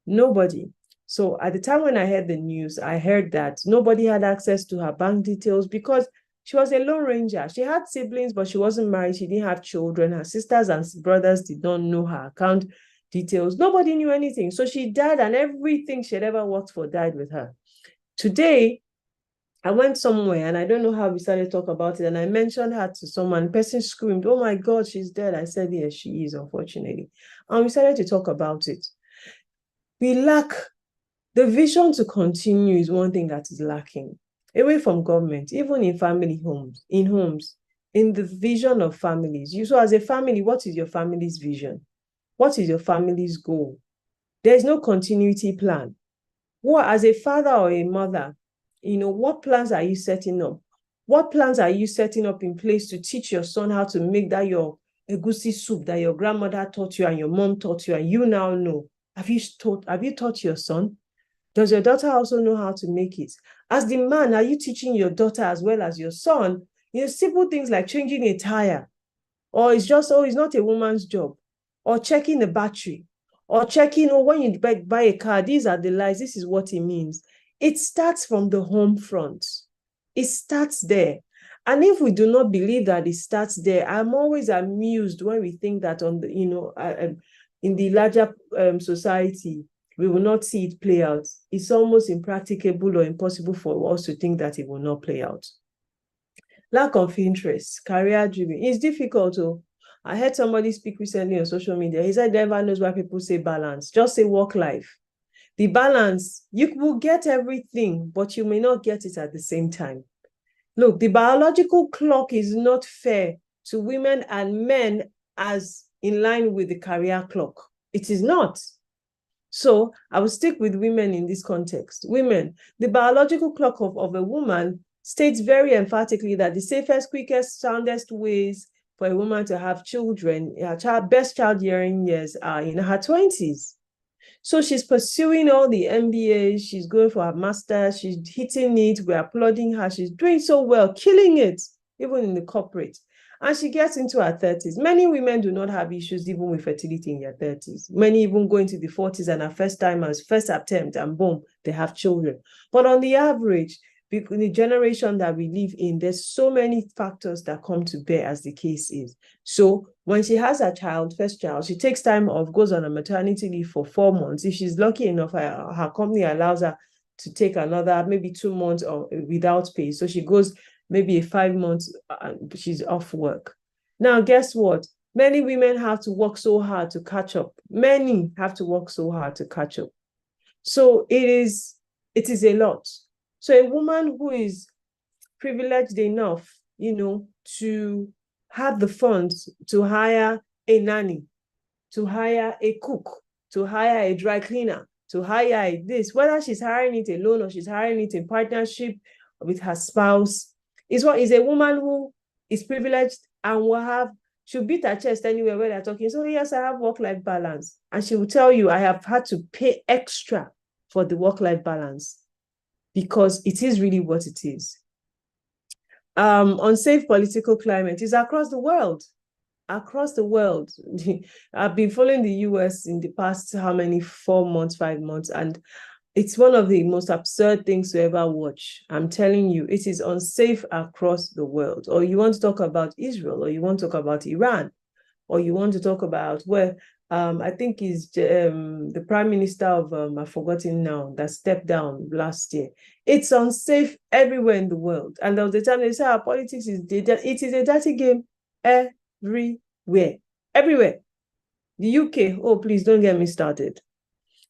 Nobody. So at the time when I heard the news, I heard that nobody had access to her bank details because she was a lone ranger. She had siblings, but she wasn't married. She didn't have children. Her sisters and brothers did not know her account details. Nobody knew anything. So she died, and everything she had ever worked for died with her. Today, I went somewhere, and I don't know how we started to talk about it, and I mentioned her to someone. The person screamed, "Oh my God, she's dead." I said, "Yes, she is, unfortunately." And we started to talk about it. We lack the vision to continue is one thing that is lacking. Away from government, even in family homes, in the vision of families. So as a family, what is your family's vision? What is your family's goal? There is no continuity plan. As a father or a mother, what plans are you setting up? What plans are you setting up in place to teach your son how to make that your egusi soup that your grandmother taught you and your mom taught you and you now know? Have you taught your son? Does your daughter also know how to make it? As the man, are you teaching your daughter as well as your son? Simple things like changing a tire, or it's not a woman's job, or checking the battery, or checking, when you buy a car, these are the lights, this is what it means. It starts from the home front. It starts there. And if we do not believe that it starts there, I'm always amused when we think that in the larger society, we will not see it play out. It's almost impracticable or impossible for us to think that it will not play out. Lack of interest, career driven. It's difficult. I heard somebody speak recently on social media. He said, never knows why people say balance. Just say work life. The balance, you will get everything, but you may not get it at the same time. Look, the biological clock is not fair to women and men as in line with the career clock. It is not. So I will stick with women in this context. Women, the biological clock of a woman states very emphatically that the safest, quickest, soundest ways for a woman to have children, her best childbearing years are in her 20s. So she's pursuing all the MBAs, she's going for her master's, she's hitting it, we're applauding her, she's doing so well, killing it, even in the corporate. And she gets into her 30s. Many women do not have issues even with fertility in their 30s. Many even go into the 40s and are first timers, first attempt, and boom, they have children. But on the average, in the generation that we live in, there's so many factors that come to bear as the case is. So when she has a child, first child, she takes time off, goes on a maternity leave for 4 months. If she's lucky enough, her company allows her to take another maybe 2 months or without pay. So she goes maybe 5 months, she's off work. Now, guess what? Many women have to work so hard to catch up. Many have to work so hard to catch up. So it is a lot. So a woman who is privileged enough, to have the funds to hire a nanny, to hire a cook, to hire a dry cleaner, to hire this, whether she's hiring it alone or she's hiring it in partnership with her spouse, is a woman who is privileged and she'll beat her chest anywhere where they're talking. So yes, I have work-life balance. And she will tell you, I have had to pay extra for the work-life balance because it is really what it is. Unsafe political climate is across the world. Across the world. I've been following the US in the past, 4 months, 5 months, and it's one of the most absurd things to ever watch. I'm telling you, it is unsafe across the world. Or you want to talk about Israel, or you want to talk about Iran, or you want to talk about I think is the prime minister of, I've forgotten now, that stepped down last year. It's unsafe everywhere in the world. And there was a time they said, politics is data. It is a dirty game everywhere. Everywhere. The UK, oh, please don't get me started.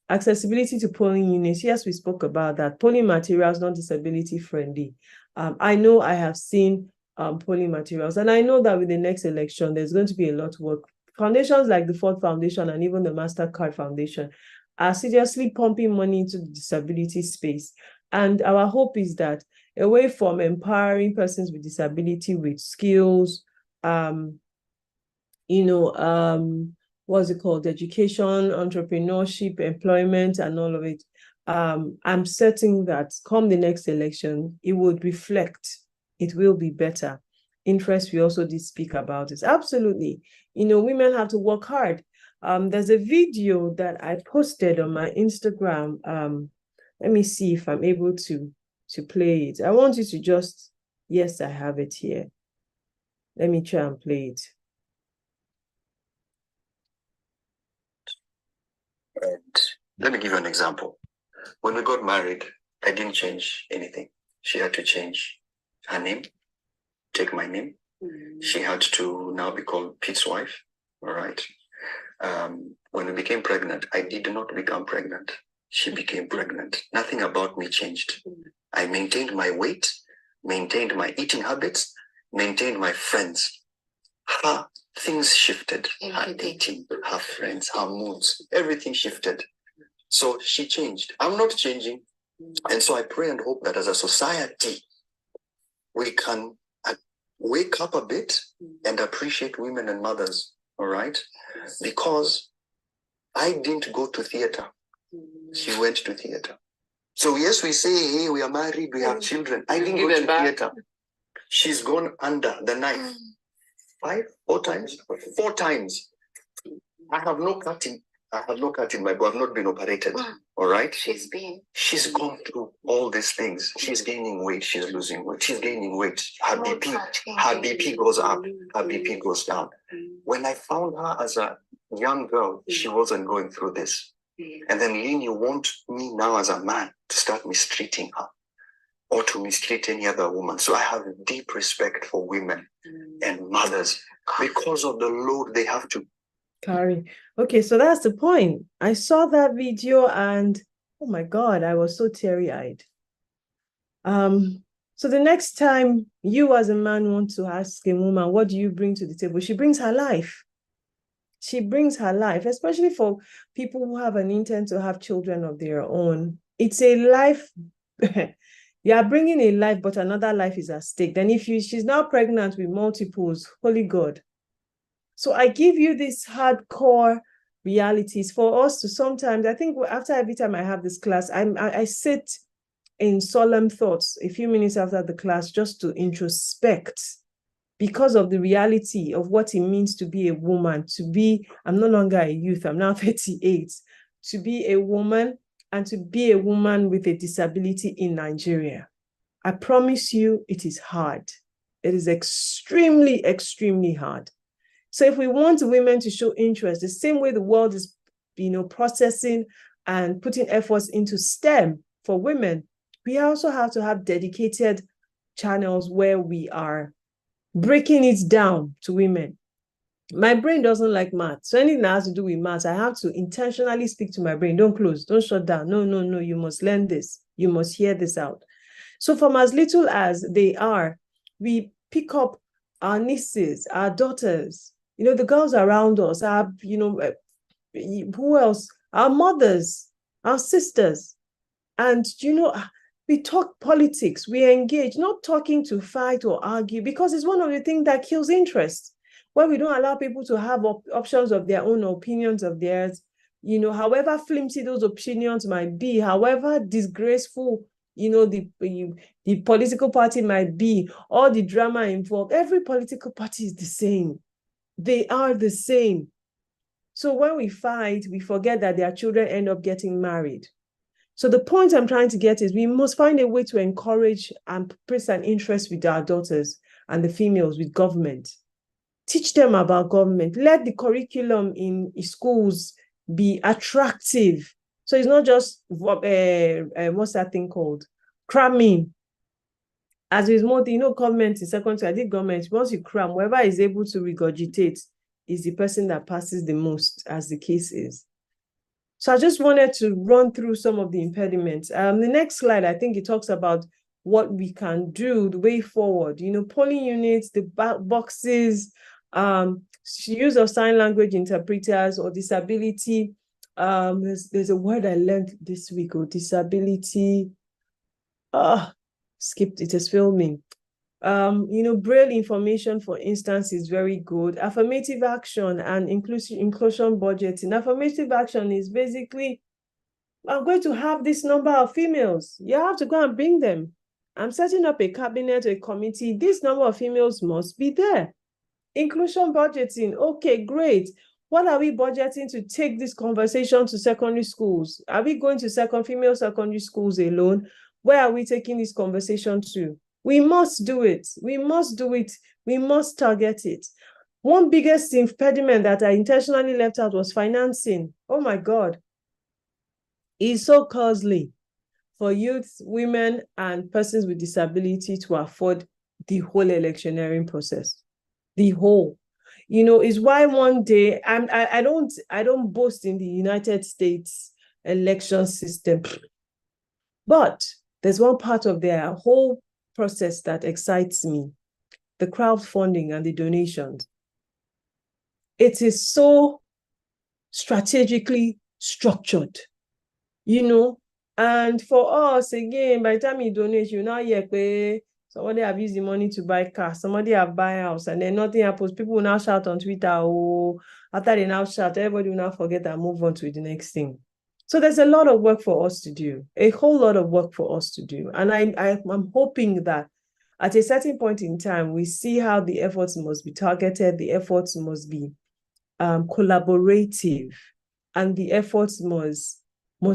Accessibility to polling units. Yes, we spoke about that. Polling materials, not disability friendly. I know I have seen polling materials, and I know that with the next election, there's going to be a lot of work. Foundations like the Ford Foundation and even the MasterCard Foundation are seriously pumping money into the disability space. And our hope is that away from empowering persons with disability with skills, what's it called? Education, entrepreneurship, employment, and all of it. I'm certain that come the next election, it would reflect, it will be better. Interest, we also did speak about it. Absolutely. Women have to work hard. There's a video that I posted on my Instagram. Let me see if I'm able to play it. I want you to just, yes, I have it here. Let me try and play it. And let me give you an example. When we got married, I didn't change anything. She had to change her name, take my name. She had to now be called Pete's wife. All right. When we became pregnant, I did not become pregnant. She became pregnant. Nothing about me changed. I maintained my weight, maintained my eating habits, maintained my friends. Her things shifted. Her dating, her friends, her moods, everything shifted. So she changed. I'm not changing. And so I pray and hope that as a society, we can wake up a bit and appreciate women and mothers, all right? Because I didn't go to theater. She went to theater. So yes, we say, hey, we are married, we have children. I didn't go to theater. She's gone under the knife. 4 times. I have no cutting. I have no cutting my body. I've not been operated. All right. She's gone through all these things. She's gaining weight. She's losing weight. She's gaining weight. Her BP goes up. Her BP goes down. When I found her as a young girl, she wasn't going through this. And then, Lynn, you want me now as a man to start mistreating her or to mistreat any other woman. So I have deep respect for women and mothers because of the load they have to carry. Okay, so that's the point. I saw that video and Oh my God, I was so teary-eyed. So the next time you as a man want to ask a woman, what do you bring to the table? She brings her life. She brings her life, especially for people who have an intent to have children of their own. It's a life. You are bringing a life, but another life is at stake. Then if she's now pregnant with multiples, holy God. So I give you these hardcore realities for us to sometimes, I think after every time I have this class, I sit in solemn thoughts a few minutes after the class just to introspect because of the reality of what it means to be a woman, I'm no longer a youth, I'm now 38, to be a woman and to be a woman with a disability in Nigeria. I promise you it is hard. It is extremely, extremely hard. So if we want women to show interest, the same way the world is, processing and putting efforts into STEM for women, we also have to have dedicated channels where we are breaking it down to women. My brain doesn't like math. So anything that has to do with math, I have to intentionally speak to my brain. Don't close, don't shut down. No, you must learn this. You must hear this out. So from as little as they are, we pick up our nieces, our daughters, the girls around us, who else? Our mothers, our sisters. And, we talk politics, we engage, not talking to fight or argue, because it's one of the things that kills interest. When we don't allow people to have options of their own, opinions of theirs, however flimsy those opinions might be, however disgraceful, the political party might be, or the drama involved, every political party is the same. They are the same. So when we fight, we forget that their children end up getting married. So the point I'm trying to get is we must find a way to encourage and place an interest with our daughters and the females with government. Teach them about government. Let the curriculum in schools be attractive. So it's not just, what's that thing called? Cramming. As is more, government in secondary, I did government, once you cram, whoever is able to regurgitate is the person that passes the most, as the case is. So I just wanted to run through some of the impediments. The next slide, I think it talks about what we can do, the way forward, polling units, the boxes, use of sign language interpreters or disability. There's a word I learned this week, disability. Skipped, it is filming. Braille information, for instance, is very good. Affirmative action and inclusion budgeting. Affirmative action is basically, I'm going to have this number of females. You have to go and bring them. I'm setting up a cabinet, a committee. This number of females must be there. Inclusion budgeting. Okay, great. What are we budgeting to take this conversation to secondary schools? Are we going to female secondary schools alone? Where are we taking this conversation to? We must do it. We must do it. We must target it. One biggest impediment that I intentionally left out was financing. Oh my God. It's so costly for youth, women, and persons with disability to afford the whole electioneering process. The whole. Is why one day I don't boast in the United States election system, but there's one part of their whole process that excites me: the crowdfunding and the donations. It is so strategically structured, and for us, again, by the time you donate, you now hear somebody have used the money to buy car, somebody have buy house, and then nothing happens. People will now shout on Twitter, after they now shout, everybody will now forget and move on to the next thing. So there's a lot of work for us to do, a whole lot of work for us to do. And I'm hoping that at a certain point in time, we see how the efforts must be targeted, the efforts must be collaborative, and the efforts must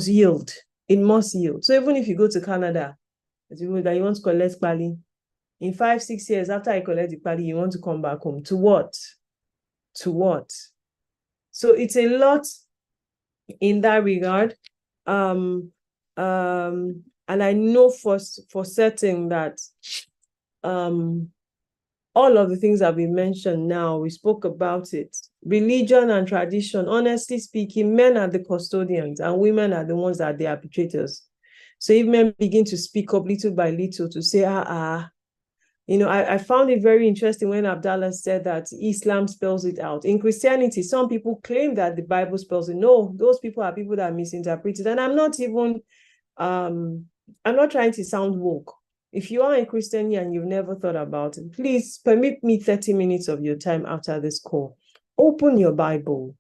yield. It must yield. So even if you go to Canada, that you want to collect Pali, in 5-6 years after I collect the Pali, you want to come back home. To what? To what? So it's a lot in that regard. And I know for certain that all of the things that we mentioned now, we spoke about it. Religion and tradition, honestly speaking, men are the custodians and women are the ones that are the arbitrators. So if men begin to speak up little by little to say, you know, I found it very interesting when Abdallah said that Islam spells it out. In Christianity, some people claim that the Bible spells it. No, those people are people that misinterpret it. And I'm not even, I'm not trying to sound woke. If you are a Christian and you've never thought about it, please permit me 30 minutes of your time after this call. Open your Bible.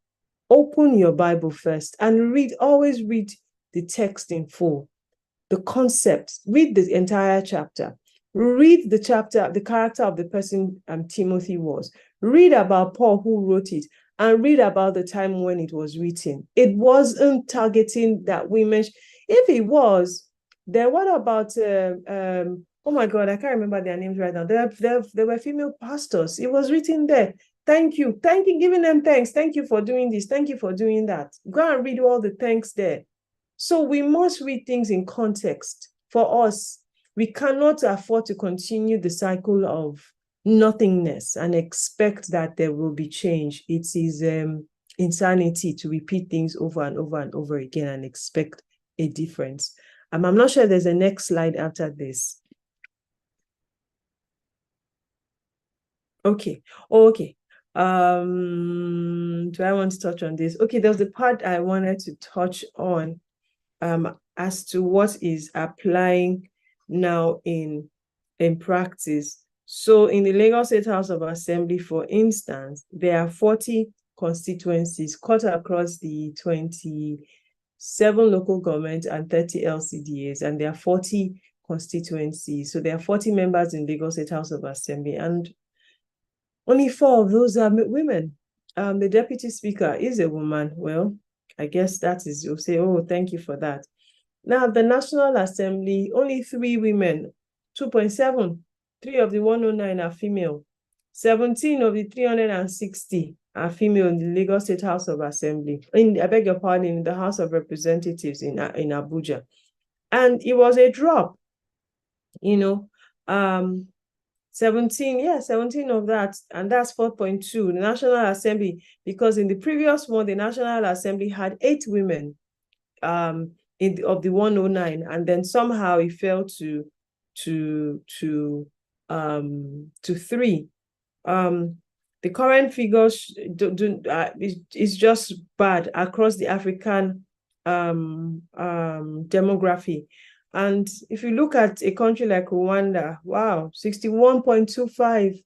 Open your Bible first and read, always read the text in full, the concept, read the entire chapter. Read the chapter, the character of the person Timothy was. Read about Paul who wrote it, and read about the time when it was written. It wasn't targeting that women. If it was, then what about, oh my God, I can't remember their names right now. There were female pastors. It was written there. Thank you, giving them thanks. Thank you for doing this. Thank you for doing that. Go and read all the thanks there. So we must read things in context. For us, we cannot afford to continue the cycle of nothingness and expect that there will be change. It is insanity to repeat things over and over and over again and expect a difference. I'm not sure there's a next slide after this. Okay. Okay. Do I want to touch on this? Okay, there's the part I wanted to touch on as to what is applying now in practice. So in the Lagos State House of Assembly, for instance, there are 40 constituencies cut across the 27 local government and 30 LCDAs, and there are 40 constituencies. So there are 40 members in Lagos State House of Assembly, and only 4 of those are women. The deputy speaker is a woman. Well, I guess that is, you'll say, oh, thank you for that. Now, the National Assembly, only 3 women, 2.7. 3 of the 109 are female. 17 of the 360 are female in the Lagos State House of Assembly. I beg your pardon, in the House of Representatives in Abuja. And it was a drop, you know, 17 of that, and that's 4.2. The National Assembly, because in the previous one, the National Assembly had 8 women of the 109, and then somehow it fell to 3. The current figures is just bad across the African demography. And if you look at a country like Rwanda, wow, 61.25.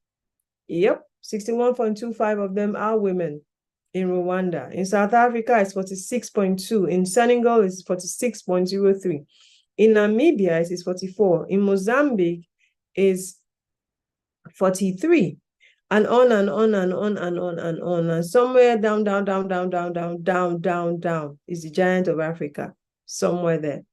Yep, 61.25 of them are women in Rwanda. In South Africa, it's 46.2. In Senegal, it's 46.03. In Namibia, it is 44. In Mozambique, is 43. And on and on and on and on and on. And somewhere down is the giant of Africa, somewhere there.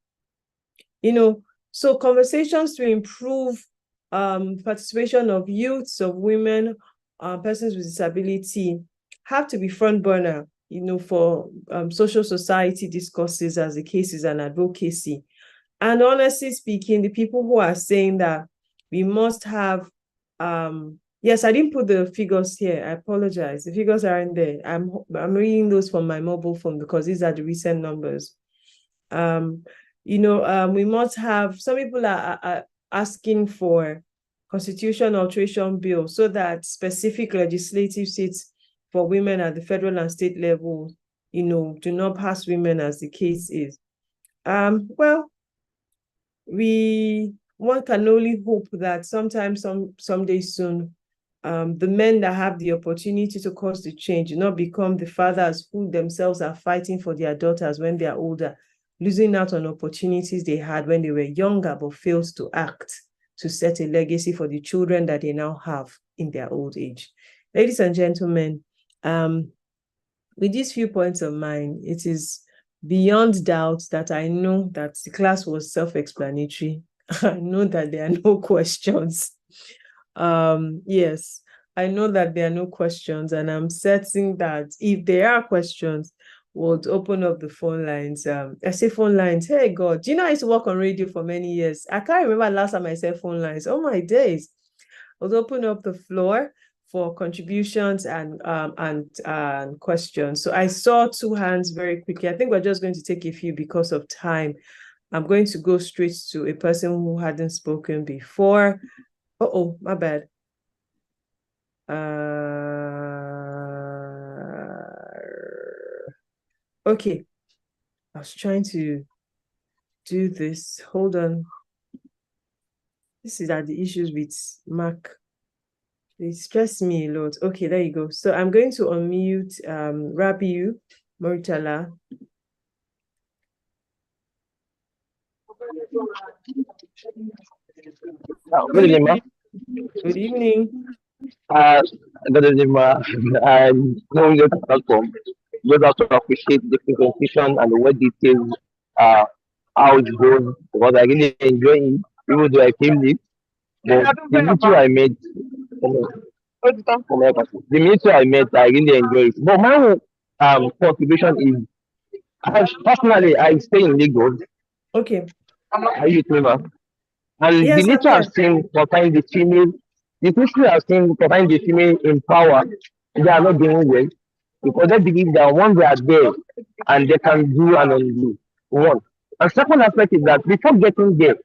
You know, so conversations to improve participation of youths, of women, persons with disability have to be front burner, you know, for social society discourses as the case is an advocacy. And honestly speaking, the people who are saying that we must have, yes, I didn't put the figures here. I apologize. The figures aren't there. I'm reading those from my mobile phone because these are the recent numbers. You know, we must have, some people are asking for constitution alteration bill so that specific legislative seats for women at the federal and state level, you know, do not pass women as the case is. Well, one can only hope that someday soon, the men that have the opportunity to cause the change do not become the fathers who themselves are fighting for their daughters when they are older, losing out on opportunities they had when they were younger, but failed to act to set a legacy for the children that they now have in their old age. Ladies and gentlemen, with these few points of mine, it is beyond doubt that I know that the class was self-explanatory. I know that there are no questions. Yes, I know that there are no questions, and I'm certain that if there are questions, we'll open up the phone lines. I say phone lines. Hey God, do you know I used to work on radio for many years? I can't remember last time I said phone lines. Oh my days. I'll open up the floor for contributions and questions. So I saw 2 hands very quickly. I think we're just going to take a few because of time. I'm going to go straight to a person who hadn't spoken before. Oh, my bad. Okay. I was trying to do this. Hold on. This is the issues with Mac. They stress me a lot. Okay, there you go. So I'm going to unmute Rabiu Murtala. Good evening, ma. Good evening. Good evening, ma. I'm going to platform. Just have to appreciate the presentation and the word details, how it goes, because I really enjoy it, even though I came late. But the little I met, the little I met, I really enjoy it. But my own contribution is, personally, I stay in Lagos. Okay. Are you with me, ma? And yes, the little I've seen concerning the female, the little I've seen concerning the female in power, they are not doing well because they believe that once they are there and they can do and undo. One. And second aspect is that before getting there,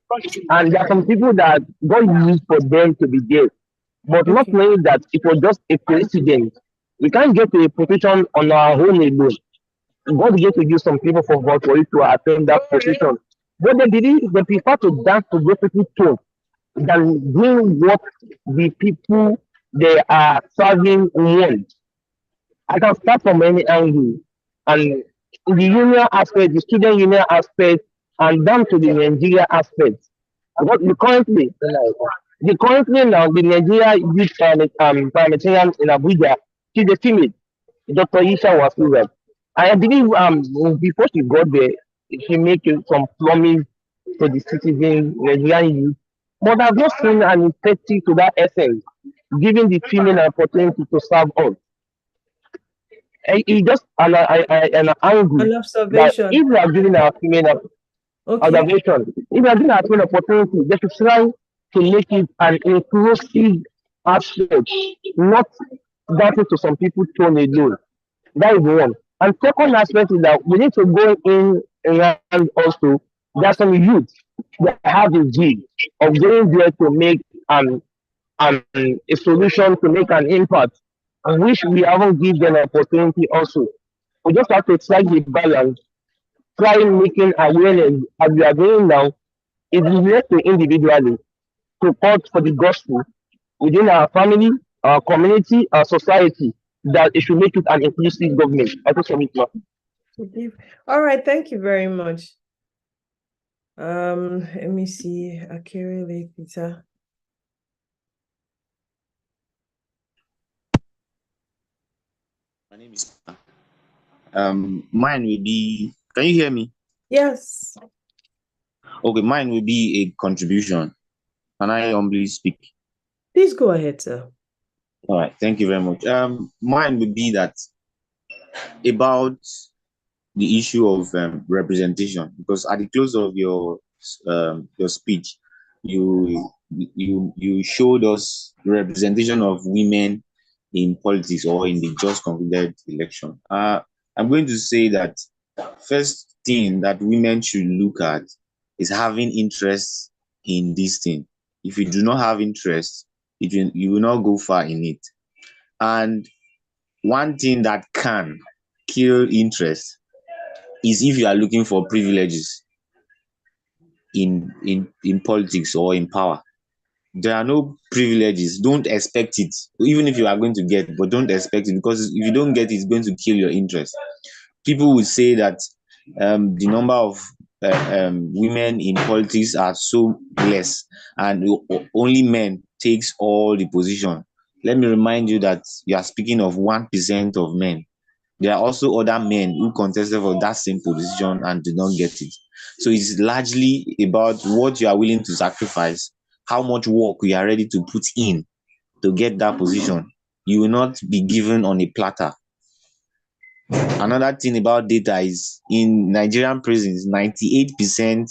and there are some people that God used for them to be there, but not knowing that it was just a coincidence. We can't get to a position on our own alone. God gave to use some people for God for it to attain that position. But they believe they prefer to dance to those people's tone than doing what the people they are serving want. I can start from any angle. And the union aspect, the student union aspect, and down to the Nigeria aspect. What the currently now the Nigeria youth parliamentarian in Abuja, she's a female, Dr. Isha was I believe before she got there, she made some promise to the citizens, Nigerian youth. But I've not seen an effective to that essence, giving the female an opportunity to serve us. It just an angle An that observation. if we are giving our female observation, if we are giving our female opportunity, they should try to make it an inclusive aspect, not that to some people tone alone. That is one. And second aspect is that we need to go in and also there are some youth that have the zeal of going there to make a solution, to make an impact, and which we haven't given them an opportunity also. We just have to strike the balance, try making awareness as we are doing now. It is left to individually to call for the gospel within our family, our community, our society, that it should make it an inclusive government. I think so. All right, thank you very much. Let me see. Akere Peter. My name is mine will be, can you hear me? Yes. Okay, mine will be a contribution. Can I humbly speak? Please go ahead, sir. All right, thank you very much. Mine would be that about the issue of representation, because at the close of your speech, you showed us the representation of women in politics or in the just concluded election. I'm going to say that first thing that women should look at is having interest in this thing. If you do not have interest, you will not go far in it. And one thing that can kill interest is if you are looking for privileges in politics or in power. There are no privileges. Don't expect it, even if you are going to get, but don't expect it, because if you don't get it, it's going to kill your interest. People will say that the number of women in politics are so less and only men takes all the position. Let me remind you that you are speaking of 1% of men. There are also other men who contested for that same position and did not get it. So it's largely about what you are willing to sacrifice, how much work you are ready to put in to get that position. You will not be given on a platter. Another thing about data is in Nigerian prisons, 98%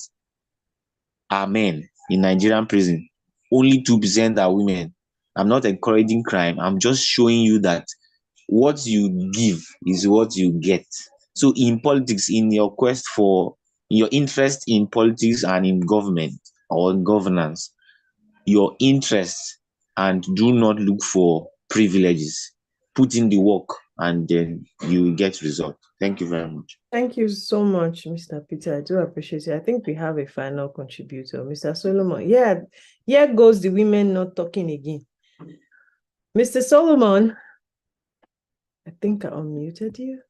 are men in Nigerian prison. Only 2% are women. I'm not encouraging crime. I'm just showing you that what you give is what you get. So in politics, in your quest for your interest in politics and in government or governance, your interest, and do not look for privileges. Put in the work and then you will get result. Thank you very much. Thank you so much, Mr. Peter. I do appreciate it. I think we have a final contributor, Mr. Solomon. Yeah, here goes the women not talking again. Mr. Solomon, I think I unmuted you.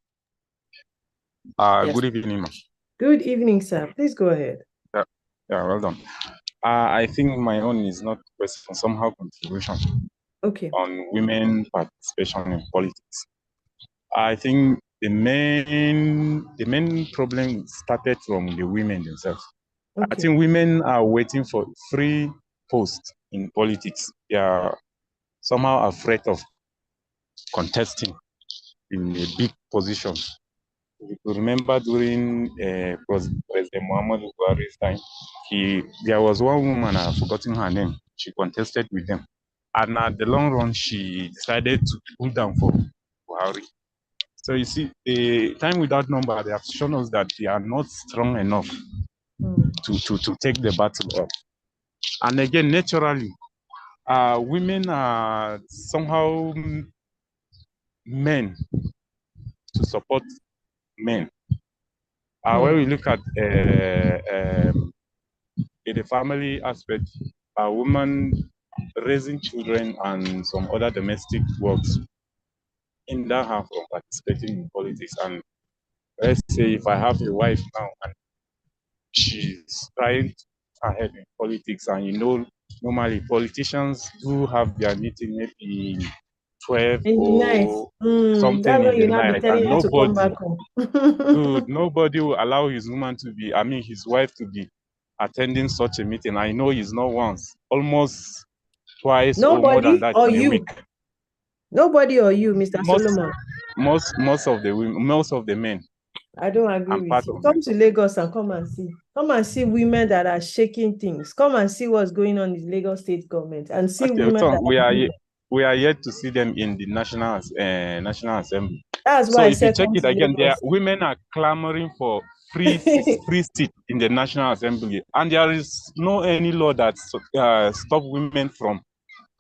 Yes. Good evening, ma'am. Good evening, sir. Please go ahead. Yeah, well done. I think my own is not question, somehow contribution on women participation in politics. I think the main problem started from the women themselves. I think women are waiting for free posts in politics. They are somehow afraid of contesting in a big position. If you remember during President Muhammadu Buhari's time, there was one woman, I've forgotten her name, she contested with them. And at the long run, she decided to pull down for Buhari. So you see, the time without number, they have shown us that they are not strong enough to take the battle up. And again, naturally, women are somehow men to support men. When we look at in the family aspect, a woman raising children and some other domestic works in that half from participating in politics. And let's say if I have a wife now and she's trying ahead in politics, and you know, normally politicians do have their meeting maybe 12 or something in the night, and nobody will allow his woman to be, his wife to be attending such a meeting. I know it's not once, almost twice or more than that in a week. Nobody or you, Mr. Solomon? Most of the women, most of the men. I don't agree with you. Come to Lagos and come and see. Come and see women that are shaking things. Come and see what's going on in Lagos state government and see women that we are yet to see them in the National Assembly. That's why if you check it again, women are clamoring for free seat in the National Assembly, and there is no any law that stop women from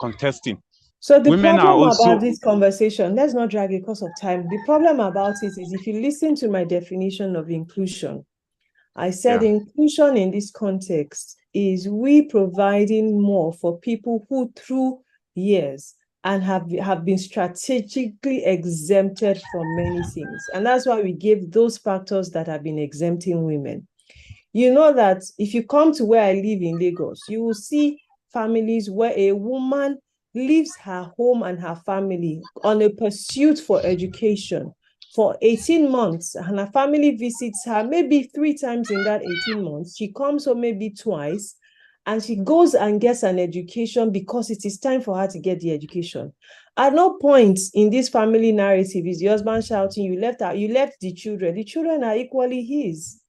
contesting. So the problem about this conversation, let's not drag it because of time. The problem about it is, if you listen to my definition of inclusion, I said inclusion in this context is we providing more for people who through years and have been strategically exempted from many things. And that's why we gave those factors that have been exempting women. You know that if you come to where I live in Lagos, you will see families where a woman leaves her home and her family on a pursuit for education for 18 months, and her family visits her maybe 3 times in that 18 months. She comes home maybe twice, and she goes and gets an education because it is time for her to get the education. At no point in this family narrative is the husband shouting, you left the children. The children are equally his.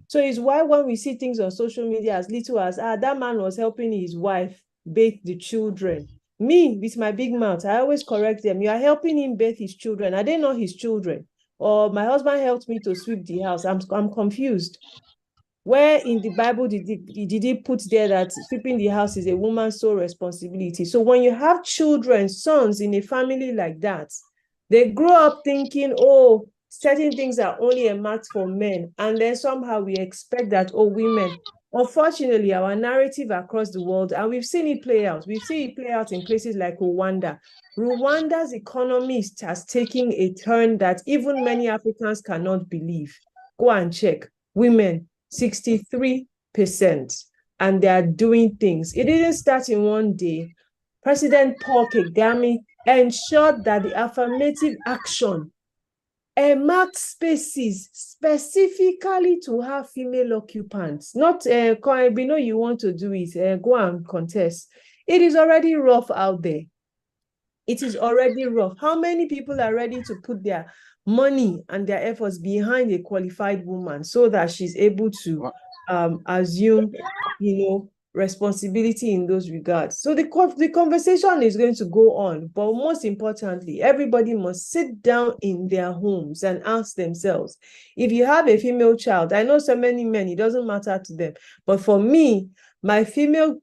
So it's why when we see things on social media as little as, that man was helping his wife bathe the children. Me, with my big mouth, I always correct them. You are helping him bathe his children. Are they not his children? Or my husband helped me to sweep the house. I'm confused. Where in the Bible did he put there that sweeping the house is a woman's sole responsibility? So when you have children, sons in a family like that, they grow up thinking, oh, certain things are only a mark for men. And then somehow we expect that, oh, women. Unfortunately, our narrative across the world, and we've seen it play out. We've seen it play out in places like Rwanda. Rwanda's economy has taken a turn that even many Africans cannot believe. Go and check. Women, 63%. And they are doing things. It didn't start in one day. President Paul Kagame ensured that the affirmative action marked spaces specifically to have female occupants. Not, we know you want to do it, go and contest. It is already rough out there. It is already rough. How many people are ready to put their money and their efforts behind a qualified woman so that she's able to assume, responsibility in those regards. So the conversation is going to go on, but most importantly, everybody must sit down in their homes and ask themselves, if you have a female child, I know so many men, it doesn't matter to them, but for me, my female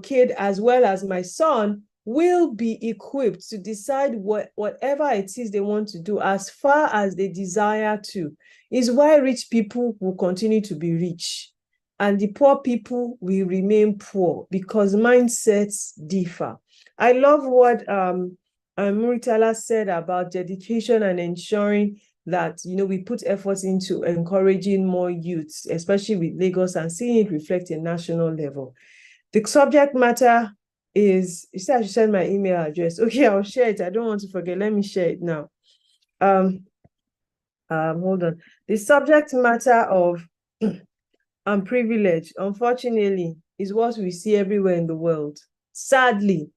kid as well as my son will be equipped to decide whatever it is they want to do as far as they desire to. Is why rich people will continue to be rich and the poor people will remain poor, because mindsets differ. I love what Muritala said about dedication and ensuring that we put efforts into encouraging more youths, especially with Lagos, and seeing it reflect in national level. The subject matter is, you said I should send my email address. Okay, I'll share it. I don't want to forget. Let me share it now. Hold on. The subject matter of privilege, unfortunately, is what we see everywhere in the world. Sadly,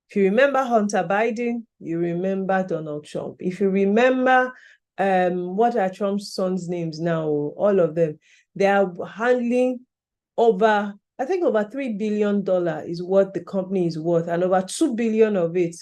if you remember Hunter Biden, you remember Donald Trump. If you remember, what are Trump's sons' names now? All of them. They are handling over, I think over $3 billion is what the company is worth, and over 2 billion of it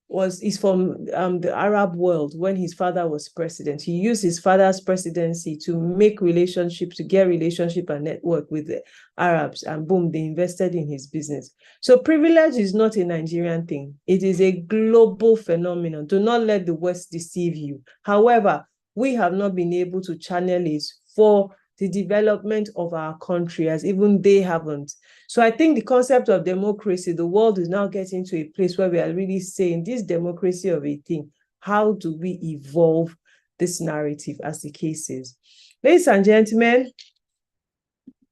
is from the Arab world when his father was president. He used his father's presidency to make relationships, to get relationship and network with the Arabs, and boom, they invested in his business. So privilege is not a Nigerian thing. It is a global phenomenon. Do not let the West deceive you. However, we have not been able to channel it for the development of our country, as even they haven't. So I think the concept of democracy, the world is now getting to a place where we are really saying, this democracy of a thing, how do we evolve this narrative as the case is? Ladies and gentlemen,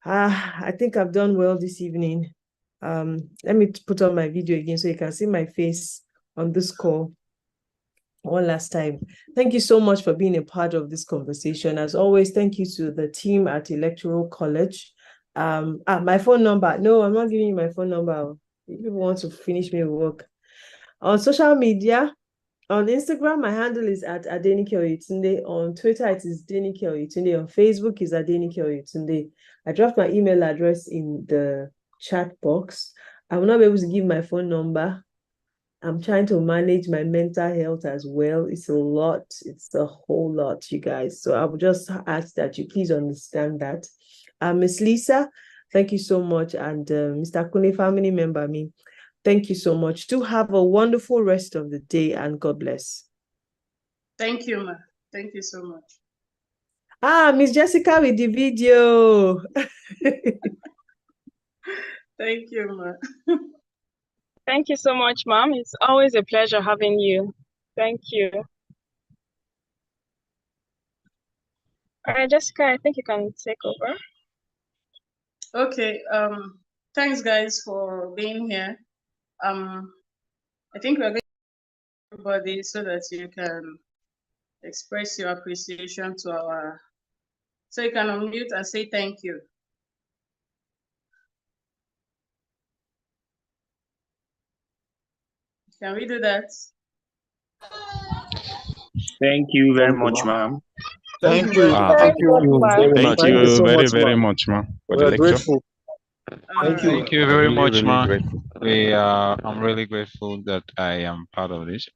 I think I've done well this evening. Let me put on my video again so you can see my face on this call one last time. Thank you so much for being a part of this conversation. As always, thank you to the team at Electoral College. My phone number. No, I'm not giving you my phone number. If you want to finish me work. On social media, on Instagram, my handle is at Adenike Oyetunde. On Twitter, it is Denike Oyetunde. On Facebook, is Adenike Oyetunde. I dropped my email address in the chat box. I will not be able to give my phone number. I'm trying to manage my mental health as well. It's a lot. It's a whole lot, you guys. So I would just ask that you please understand that. Miss Lisa, thank you so much. And Mr. Kune, family member, thank you so much. Do have a wonderful rest of the day, and God bless. Thank you, ma. Thank you so much. Miss Jessica with the video. Thank you, ma. Thank you so much, Mom. It's always a pleasure having you. Thank you. All right, Jessica, I think you can take over. Okay. Thanks, guys, for being here. I think we're going to everybody so that you can express your appreciation to our. So you can unmute and say thank you. Can we do that? Thank you very much, ma'am. Thank you. Thank you very much, ma'am. We are grateful. Thank you. Thank you very much, man. I'm really grateful that I am part of this.